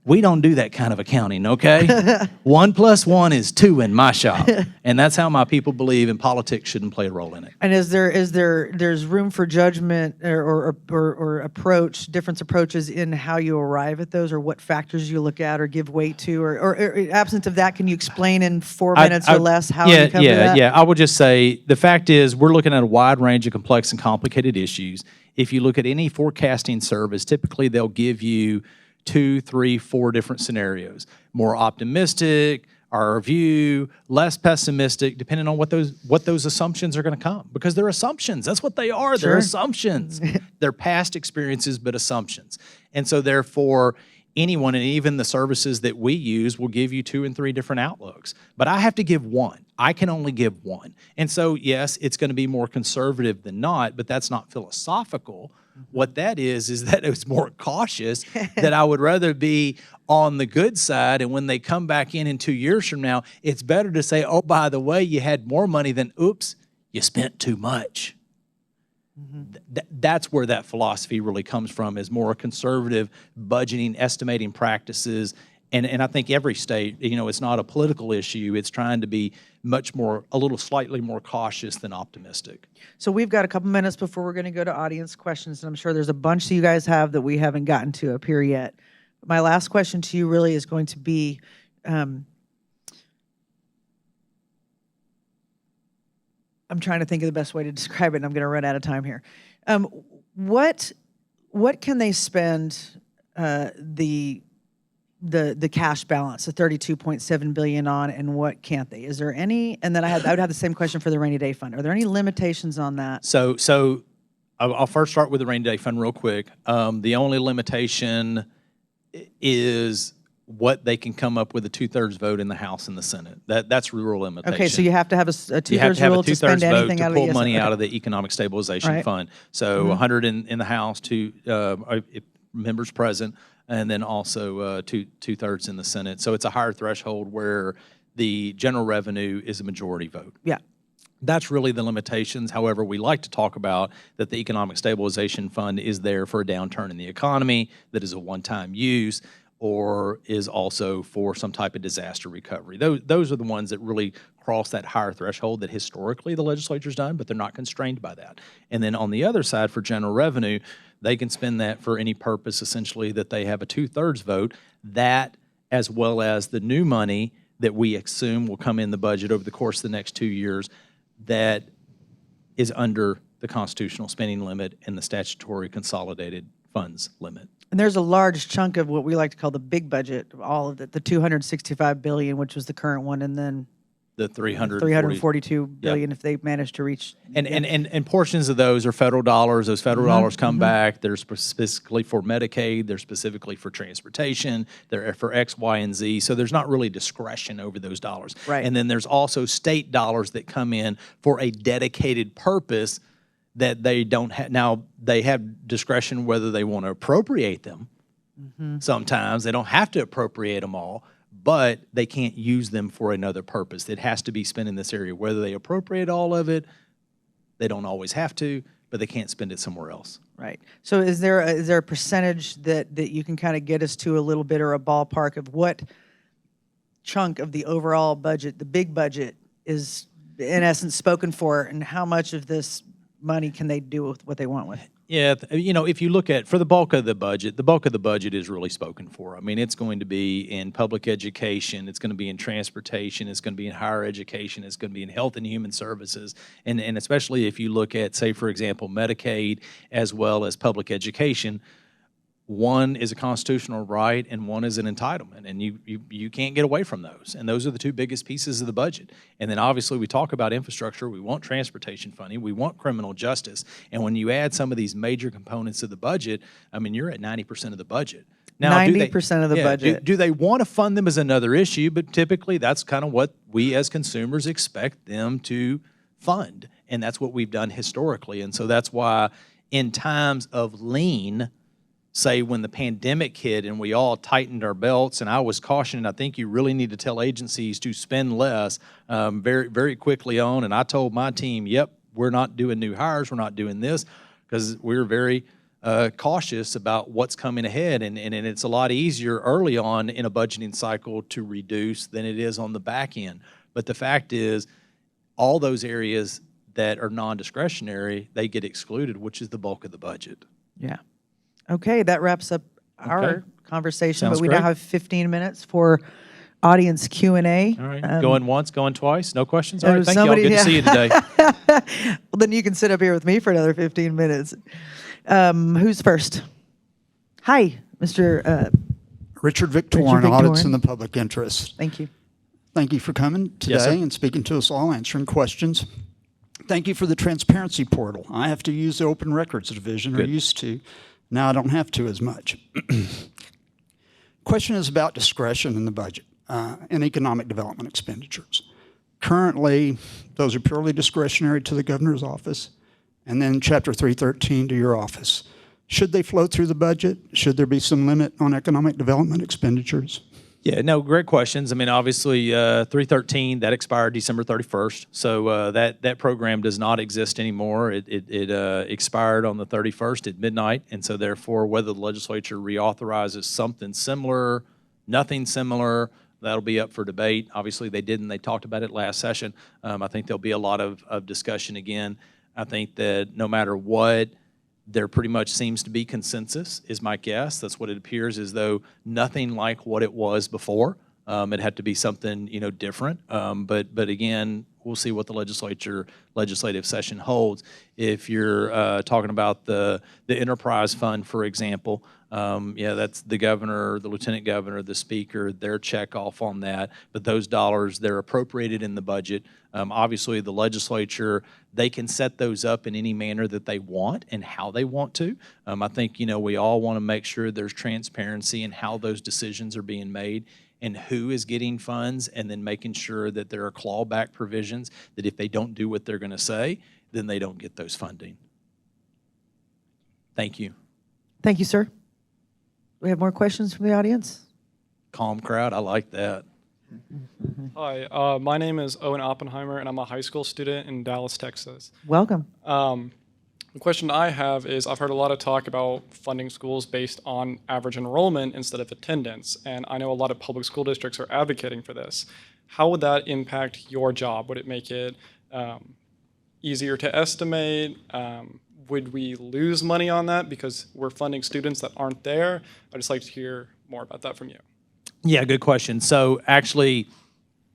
We don't do that kind of accounting, okay? 1 + 1 is 2 in my shop. And that's how my people believe, and politics shouldn't play a role in it. And there's room for judgment or different approaches in how you arrive at those, or what factors you look at or give weight to, or absent of that, can you explain in 4 minutes or less how you come to that? Yeah. I would just say the fact is we're looking at a wide range of complex and complicated issues. If you look at any forecasting service, typically they'll give you 2, 3, 4 different scenarios. More optimistic, our view, less pessimistic, depending on what those assumptions are going to come. Because they're assumptions. That's what they are. Sure. They're assumptions. They're past experiences, but assumptions. And so therefore, anyone, and even the services that we use, will give you 2 and 3 different outlooks. But I have to give one. I can only give one. And so, yes, it's going to be more conservative than not, but that's not philosophical. What that is that it's more cautious, that I would rather be on the good side, and when they come back in 2 years from now, it's better to say, oh, by the way, you had more money than, oops, you spent too much. That's where that philosophy really comes from, is more conservative budgeting, estimating practices. And I think every state, it's not a political issue. It's trying to be slightly more cautious than optimistic. So we've got a couple minutes before we're going to go to audience questions, and I'm sure there's a bunch that you guys have that we haven't gotten to up here yet. My last question to you really is going to be, I'm trying to think of the best way to describe it, and I'm going to run out of time here. What can they spend the cash balance, the $32.7 billion on, and what can't they? Is there any? And then I would have the same question for the rainy day fund. Are there any limitations on that? So I'll first start with the rainy day fund real quick. The only limitation is what they can come up with a 2/3 vote in the House and the Senate. That's real limitation. Okay, so you have to have a 2/3 You have to have rule a to spend 2/3 vote anything to out of pull the money okay. out of the Economic Stabilization Right. Fund. So 100 in the House, members present, and then also 2/3 in the Senate. So it's a higher threshold where the general revenue is a majority vote. Yeah. That's really the limitations. However, we like to talk about that the Economic Stabilization Fund is there for a downturn in the economy, that is a one-time use, or is also for some type of disaster recovery. Those are the ones that really cross that higher threshold that historically the legislature's done, but they're not constrained by that. And then on the other side, for general revenue, they can spend that for any purpose, essentially, that they have a 2/3 vote. That, as well as the new money that we assume will come in the budget over the course of the next 2 years, that is under the constitutional spending limit and the statutory consolidated funds limit. And there's a large chunk of what we like to call the big budget, all of it, the $265 billion, which was the current one, and then The 342 billion if they manage to reach. And portions of those are federal dollars. Those federal dollars come back. They're specifically for Medicaid. They're specifically for transportation. They're for X, Y, and Z. So there's not really discretion over those dollars. Right. And then there's also state dollars that come in for a dedicated purpose that they don't have. Now, they have discretion whether they want to appropriate them. Sometimes they don't have to appropriate them all, but they can't use them for another purpose. It has to be spent in this area. Whether they appropriate all of it, they don't always have to, but they can't spend it somewhere else. Right. So is there a percentage that you can kind of get us to a little bit, or a ballpark of what chunk of the overall budget, the big budget, is in essence, spoken for, and how much of this money can they do with what they want with? Yeah, if you look at, for the bulk of the budget is really spoken for. I mean, it's going to be in public education, it's going to be in transportation, it's going to be in higher education, it's going to be in health and human services, and especially if you look at, say, for example, Medicaid as well as public education. One is a constitutional right and one is an entitlement, and you can't get away from those. And those are the two biggest pieces of the budget. And then obviously we talk about infrastructure, we want transportation funding, we want criminal justice. And when you add some of these major components of the budget, I mean, you're at 90% of the budget. Now, 90% of the budget. Do they want to fund them is another issue, but typically that's kind of what we as consumers expect them to fund. And that's what we've done historically. And so that's why in times of lean, say when the pandemic hit and we all tightened our belts, and I was cautioning, I think you really need to tell agencies to spend less very, very quickly on. And I told my team, yep, we're not doing new hires, we're not doing this, because we're very cautious about what's coming ahead. And it's a lot easier early on in a budgeting cycle to reduce than it is on the back end. But the fact is, all those areas that are non-discretionary, they get excluded, which is the bulk of the budget. Yeah. Okay, that wraps up our conversation, Sounds but we great. now have 15 minutes for audience Q&A. All right, going once, going twice, no questions? All right, thank somebody- you all. Good to see you today. Well, then you can sit up here with me for another 15 minutes. Who's first? Hi, Mr. Richard Victorine, Audits in Victorine. the Public Interest. Thank you. Thank you for coming Yes, sir. today and speaking to us all, answering questions. Thank you for the transparency portal. I have to use the Open Records Division, or Good. used to. Now I don't have to as much. Question is about discretion in the budget and economic development expenditures. Currently, those are purely discretionary to the governor's office, and then Chapter 313 to your office. Should they flow through the budget? Should there be some limit on economic development expenditures? Yeah, no, great questions. I mean, obviously, 313, that expired December 31st. So that program does not exist anymore. It expired on the 31st at midnight. And so therefore, whether the legislature reauthorizes something similar, nothing similar, that'll be up for debate. Obviously, they didn't. They talked about it last session. I think there'll be a lot of discussion again. I think that no matter what, there pretty much seems to be consensus, is my guess. That's what it appears, as though nothing like what it was before. It had to be something, different. But again, we'll see what the legislative session holds. If you're talking about the enterprise fund, for example, that's the governor, the lieutenant governor, the speaker, their check off on that. But those dollars, they're appropriated in the budget. Obviously, the legislature, they can set those up in any manner that they want and how they want to. I think, we all want to make sure there's transparency in how those decisions are being made and who is getting funds, and then making sure that there are clawback provisions that if they don't do what they're going to say, then they don't get those funding. Thank you. Thank you, sir. Do we have more questions from the audience? Calm crowd, I like that. Hi, my name is Owen Oppenheimer, and I'm a high school student in Dallas, Texas. Welcome. The question I have is, I've heard a lot of talk about funding schools based on average enrollment instead of attendance, and I know a lot of public school districts are advocating for this. How would that impact your job? Would it make it easier to estimate? Would we lose money on that because we're funding students that aren't there? I'd just like to hear more about that from you. Yeah, good question. So actually,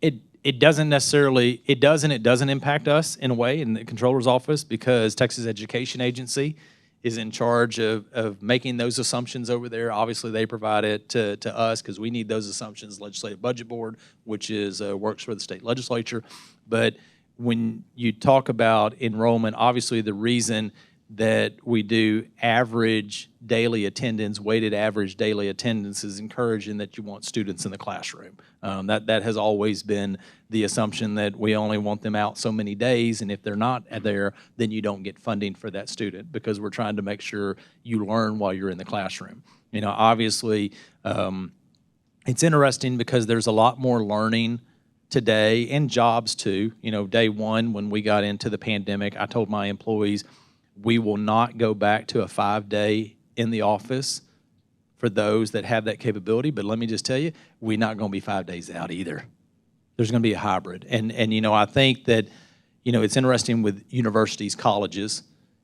it doesn't necessarily, it doesn't impact us in a way in the controller's office, because Texas Education Agency is in charge of making those assumptions over there. Obviously, they provide it to us because we need those assumptions. Legislative Budget Board, which is works for the state legislature. But when you talk about enrollment, obviously the reason that we do average daily attendance, weighted average daily attendance, is encouraging that you want students in the classroom. That has always been the assumption, that we only want them out so many days, and if they're not there, then you don't get funding for that student, because we're trying to make sure you learn while you're in the classroom. Obviously, it's interesting because there's a lot more learning today, and jobs too. Day one, when we got into the pandemic, I told my employees, we will not go back to a 5-day in the office for those that have that capability. But let me just tell you, we're not going to be 5 days out either. There's going to be a hybrid. And I think that it's interesting with universities, colleges,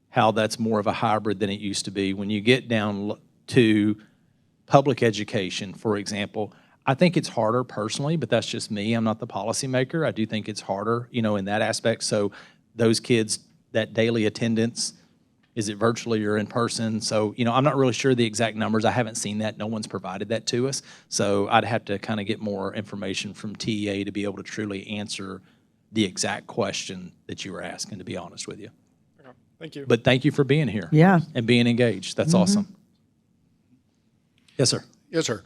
how that's more of a hybrid than it used to be. When you get down to public education, for example, I think it's harder personally, but that's just me. I'm not the policymaker. I do think it's harder, in that aspect. So those kids, that daily attendance, is it virtually or in person? So, I'm not really sure the exact numbers. I haven't seen that. No one's provided that to us. So I'd have to kind of get more information from TEA to be able to truly answer the exact question that you were asking, to be honest with you. Okay, thank you. But thank you for being here. Yeah. And being engaged. That's awesome. Yes, sir. Yes, sir.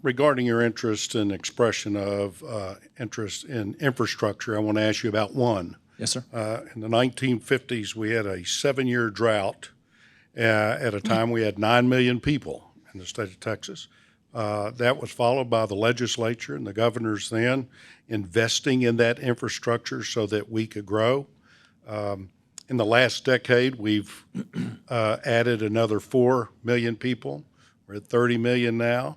Regarding your interest and expression of interest in infrastructure, I want to ask you about one. Yes, sir. In the 1950s, we had a 7-year drought. At a time, we had 9 million people in the state of Texas. That was followed by the legislature and the governors then investing in that infrastructure so that we could grow. In the last decade, we've added another 4 million people. We're at 30 million now.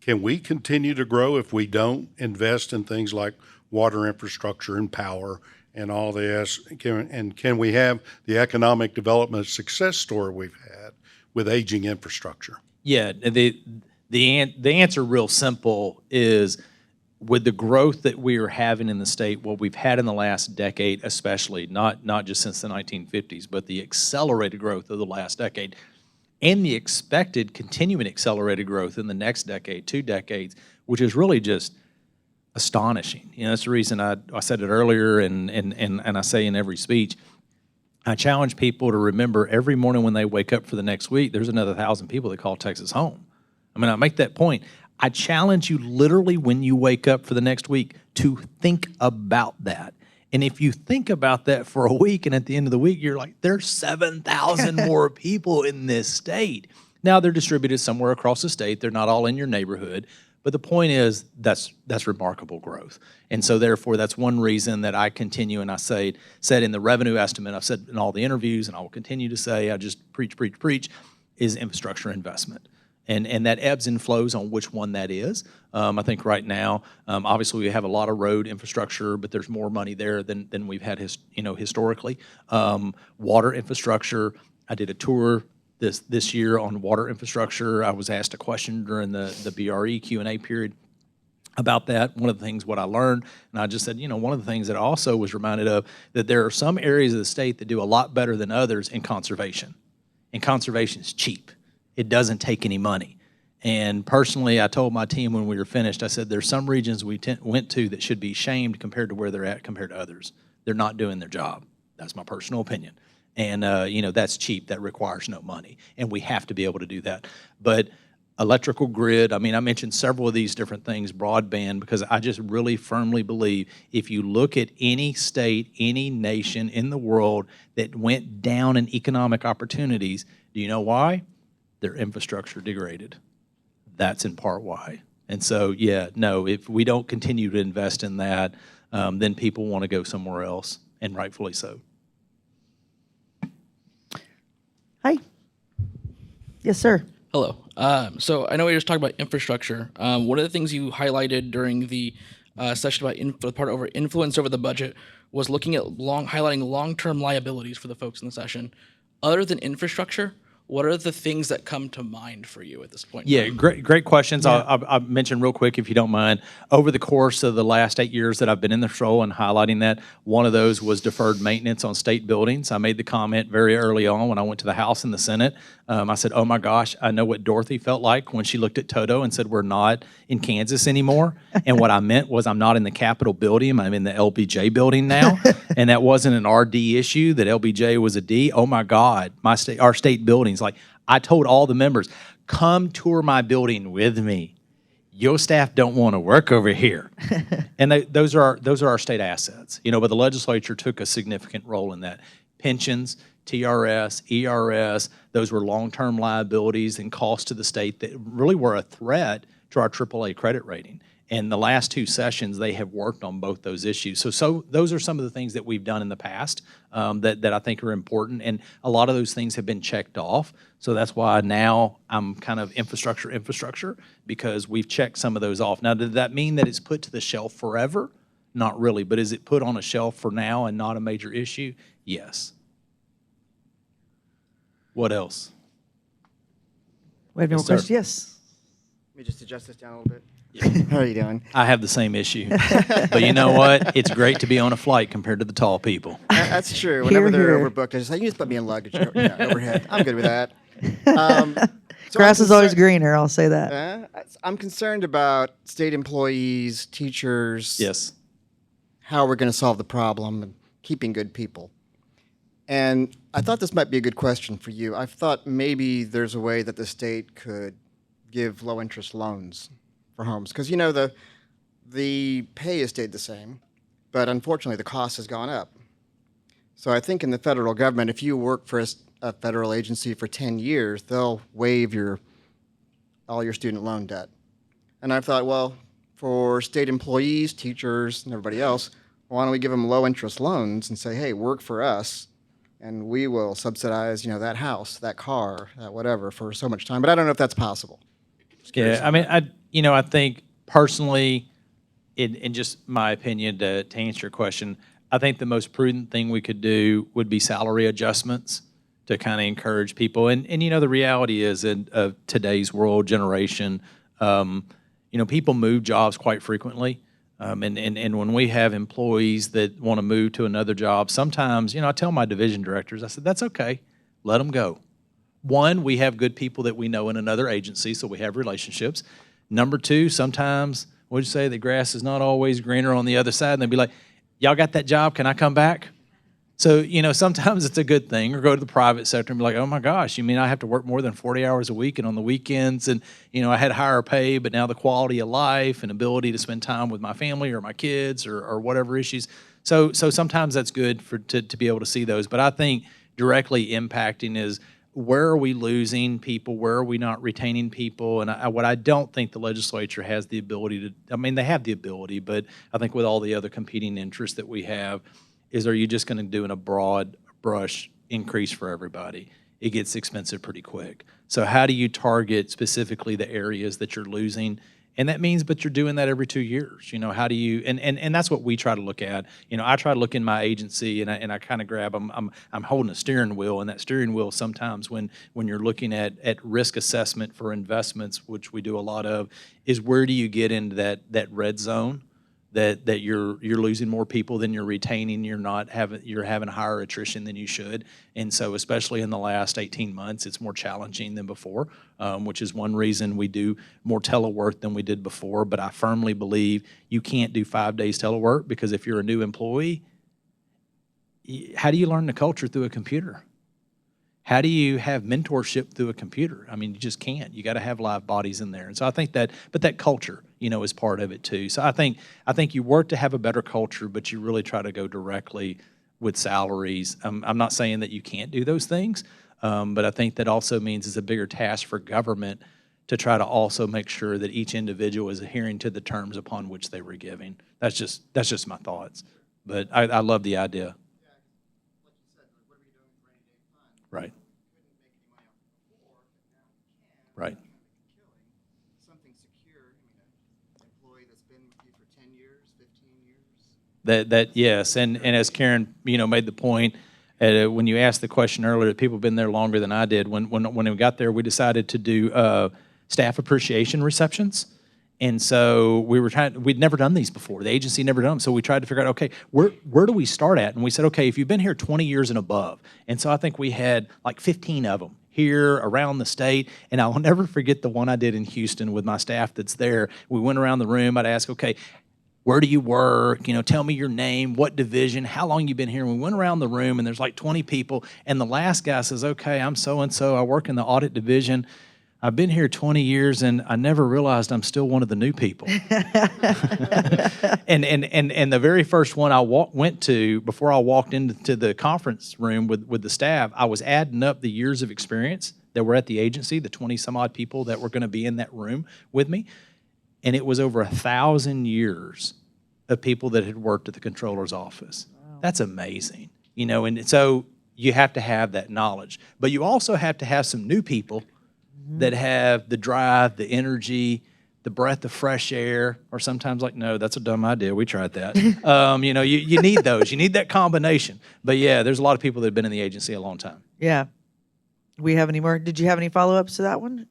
Can we continue to grow if we don't invest in things like water infrastructure and power and all this? Can we have the economic development success story we've had with aging infrastructure? Yeah, the answer, real simple, is with the growth that we are having in the state, what we've had in the last decade, especially not just since the 1950s, but the accelerated growth of the last decade, and the expected continuing accelerated growth in the next decade, 2 decades, which is really just astonishing. That's the reason I said it earlier, and I say in every speech, I challenge people to remember every morning when they wake up for the next week, there's another 1,000 people that call Texas home. I make that point. I challenge you literally when you wake up for the next week to think about that. And if you think about that for a week, and at the end of the week, you're like, there's 7,000 more people in this state. Now, they're distributed somewhere across the state. They're not all in your neighborhood. But the point is, that's remarkable growth. And so, therefore, that's one reason that I continue, and I said in the revenue estimate, I've said in all the interviews, and I will continue to say, I just preach, is infrastructure investment. And that ebbs and flows on which one that is. I think right now, obviously we have a lot of road infrastructure, but there's more money there than we've had historically. Water infrastructure, I did a tour this year on water infrastructure. I was asked a question during the BRE Q&A period about that. One of the things what I learned, and I just said, one of the things that I also was reminded of, that there are some areas of the state that do a lot better than others in conservation. And conservation is cheap. It doesn't take any money. And personally, I told my team when we were finished, I said, there's some regions we went to that should be shamed compared to where they're at compared to others. They're not doing their job. That's my personal opinion. And, that's cheap. That requires no money. And we have to be able to do that. But electrical grid, I mentioned several of these different things, broadband, because I just really firmly believe if you look at any state, any nation in the world that went down in economic opportunities, do you know why? Their infrastructure degraded. That's in part why. And so, if we don't continue to invest in that, then people want to go somewhere else, and rightfully so. Hi. Yes, sir. Hello. So I know we were just talking about infrastructure. One of the things you highlighted during the session about the part over influence over the budget was looking at highlighting long-term liabilities for the folks in the session. Other than infrastructure, what are the things that come to mind for you at this point? Yeah, great questions. Yeah. I'll mention real quick, if you don't mind. Over the course of the last 8 years that I've been in this role and highlighting that, one of those was deferred maintenance on state buildings. I made the comment very early on when I went to the House and the Senate. I said, oh my gosh, I know what Dorothy felt like when she looked at Toto and said, we're not in Kansas anymore. And what I meant was I'm not in the Capitol building, I'm in the LBJ building now. And that wasn't an RD issue, that LBJ was a D. Oh my God, our state buildings. Like, I told all the members, come tour my building with me. Your staff don't want to work over here. And those are our state assets. But the legislature took a significant role in that. Pensions, TRS, ERS, those were long-term liabilities and costs to the state that really were a threat to our AAA credit rating. And the last 2 sessions, they have worked on both those issues. So those are some of the things that we've done in the past that I think are important. And a lot of those things have been checked off. So that's why now I'm kind of infrastructure, because we've checked some of those off. Now, did that mean that it's put to the shelf forever? Not really. But is it put on a shelf for now and not a major issue? Yes. What else? We have any more Yes, sir. questions? Yes. Let me just adjust this down a little bit. How are you doing? I have the same issue. But you know what? It's great to be on a flight compared to the tall people. That's true. Whenever they're Here. overbooked, I just say, you just put me in luggage overhead. I'm good with that. So Grass I'm is always concerned- greener, I'll say that. I'm concerned about state employees, teachers, Yes. how we're going to solve the problem and keeping good people. And I thought this might be a good question for you. I thought maybe there's a way that the state could give low-interest loans for homes. Because, you know, the pay has stayed the same, but unfortunately the cost has gone up. So I think in the federal government, if you work for a federal agency for 10 years, they'll waive all your student loan debt. And I thought, well, for state employees, teachers, and everybody else, why don't we give them low-interest loans and say, hey, work for us, and we will subsidize, that house, that car, that whatever for so much time. But I don't know if that's possible. Yeah, I mean, I think personally, in just my opinion, to answer your question, I think the most prudent thing we could do would be salary adjustments to kind of encourage people. And the reality is in today's world generation, people move jobs quite frequently. And when we have employees that want to move to another job, sometimes, I tell my division directors, I said, that's okay, let them go. One, we have good people that we know in another agency, so we have relationships. Number two, sometimes, what'd you say, the grass is not always greener on the other side, and they'd be like, y'all got that job, can I come back? So, sometimes it's a good thing, or go to the private sector and be like, oh my gosh, you mean I have to work more than 40 hours a week and on the weekends, and, I had higher pay, but now the quality of life and ability to spend time with my family or my kids or whatever issues. So sometimes that's good to be able to see those. But I think directly impacting is, where are we losing people? Where are we not retaining people? And what I don't think the legislature has the ability to, they have the ability, but I think with all the other competing interests that we have, is are you just going to do in a broad brush increase for everybody? It gets expensive pretty quick. So how do you target specifically the areas that you're losing? And that means, but you're doing that every 2 years. How do you, and that's what we try to look at. I try to look in my agency and I kind of grab, I'm holding a steering wheel, and that steering wheel sometimes when you're looking at risk assessment for investments, which we do a lot of, is where do you get into that red zone? That you're losing more people than you're retaining, you're having higher attrition than you should. And so especially in the last 18 months, it's more challenging than before, which is one reason we do more telework than we did before. But I firmly believe you can't do 5 days telework, because if you're a new employee, how do you learn the culture through a computer? How do you have mentorship through a computer? You just can't. You got to have live bodies in there. And so I think that culture, is part of it too. So I think you work to have a better culture, but you really try to go directly with salaries. I'm not saying that you can't do those things, but I think that also means it's a bigger task for government to try to also make sure that each individual is adhering to the terms upon which they were giving. That's just my thoughts. But I love the idea. Right. Right. Something secure. An employee that's been with you for 10 years, 15 years. Yes, and as Karen made the point, when you asked the question earlier, people have been there longer than I did. When we got there, we decided to do staff appreciation receptions. And so we'd never done these before. The agency never done them. So we tried to figure out, okay, where do we start at? And we said, okay, if you've been here 20 years and above. And so I think we had like 15 of them here around the state. And I'll never forget the one I did in Houston with my staff that's there. We went around the room. I'd ask, okay, where do you work? Tell me your name, what division, how long you been here. And we went around the room, and there's like 20 people. And the last guy says, okay, I'm so-and-so. I work in the audit division. I've been here 20 years, and I never realized I'm still one of the new people. and the very first one I went to, before I walked into the conference room with the staff, I was adding up the years of experience that were at the agency, the 20-some-odd people that were going to be in that room with me. And it was over 1,000 years of people that had worked at the Comptroller's office. Wow. That's amazing. And so you have to have that knowledge. But you also have to have some new people that have the drive, the energy, the breath of fresh air, or sometimes like, no, that's a dumb idea. We tried that. You need those. You need that combination. But yeah, there's a lot of people that have been in the agency a long time. Yeah. We have any more? Did you have any follow-ups to that one?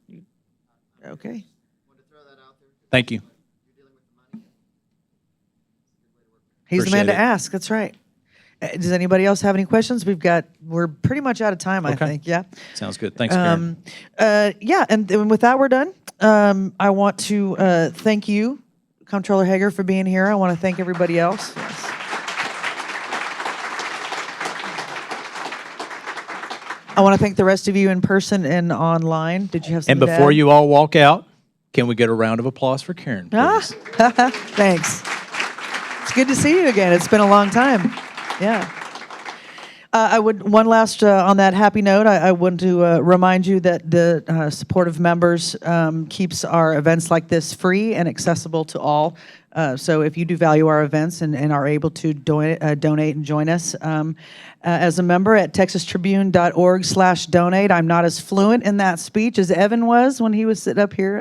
Okay. Thank you. He's the man Appreciate to it. ask. That's right. Does anybody else have any questions? We're pretty much out of time, I Okay. think. Yeah. Sounds good. Thanks, Karen. Yeah, and with that, we're done. I want to thank you, Comptroller Hegar, for being here. I want to thank everybody else. Yes. I want to thank the rest of you in person and online. Did you have And something to before add? you all walk out, can we get a round of applause for Karen, please? Thanks. It's good to see you again. It's been a long time. Yeah. I would, one last, on that happy note, I want to remind you that the support of members keeps our events like this free and accessible to all. So if you do value our events and are able to donate and join us as a member at texastribune.org/donate. I'm not as fluent in that speech as Evan was when he was sitting up here,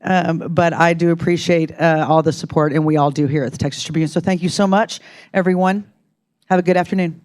but I do appreciate all the support, and we all do here at the Texas Tribune. So thank you so much, everyone. Have a good afternoon.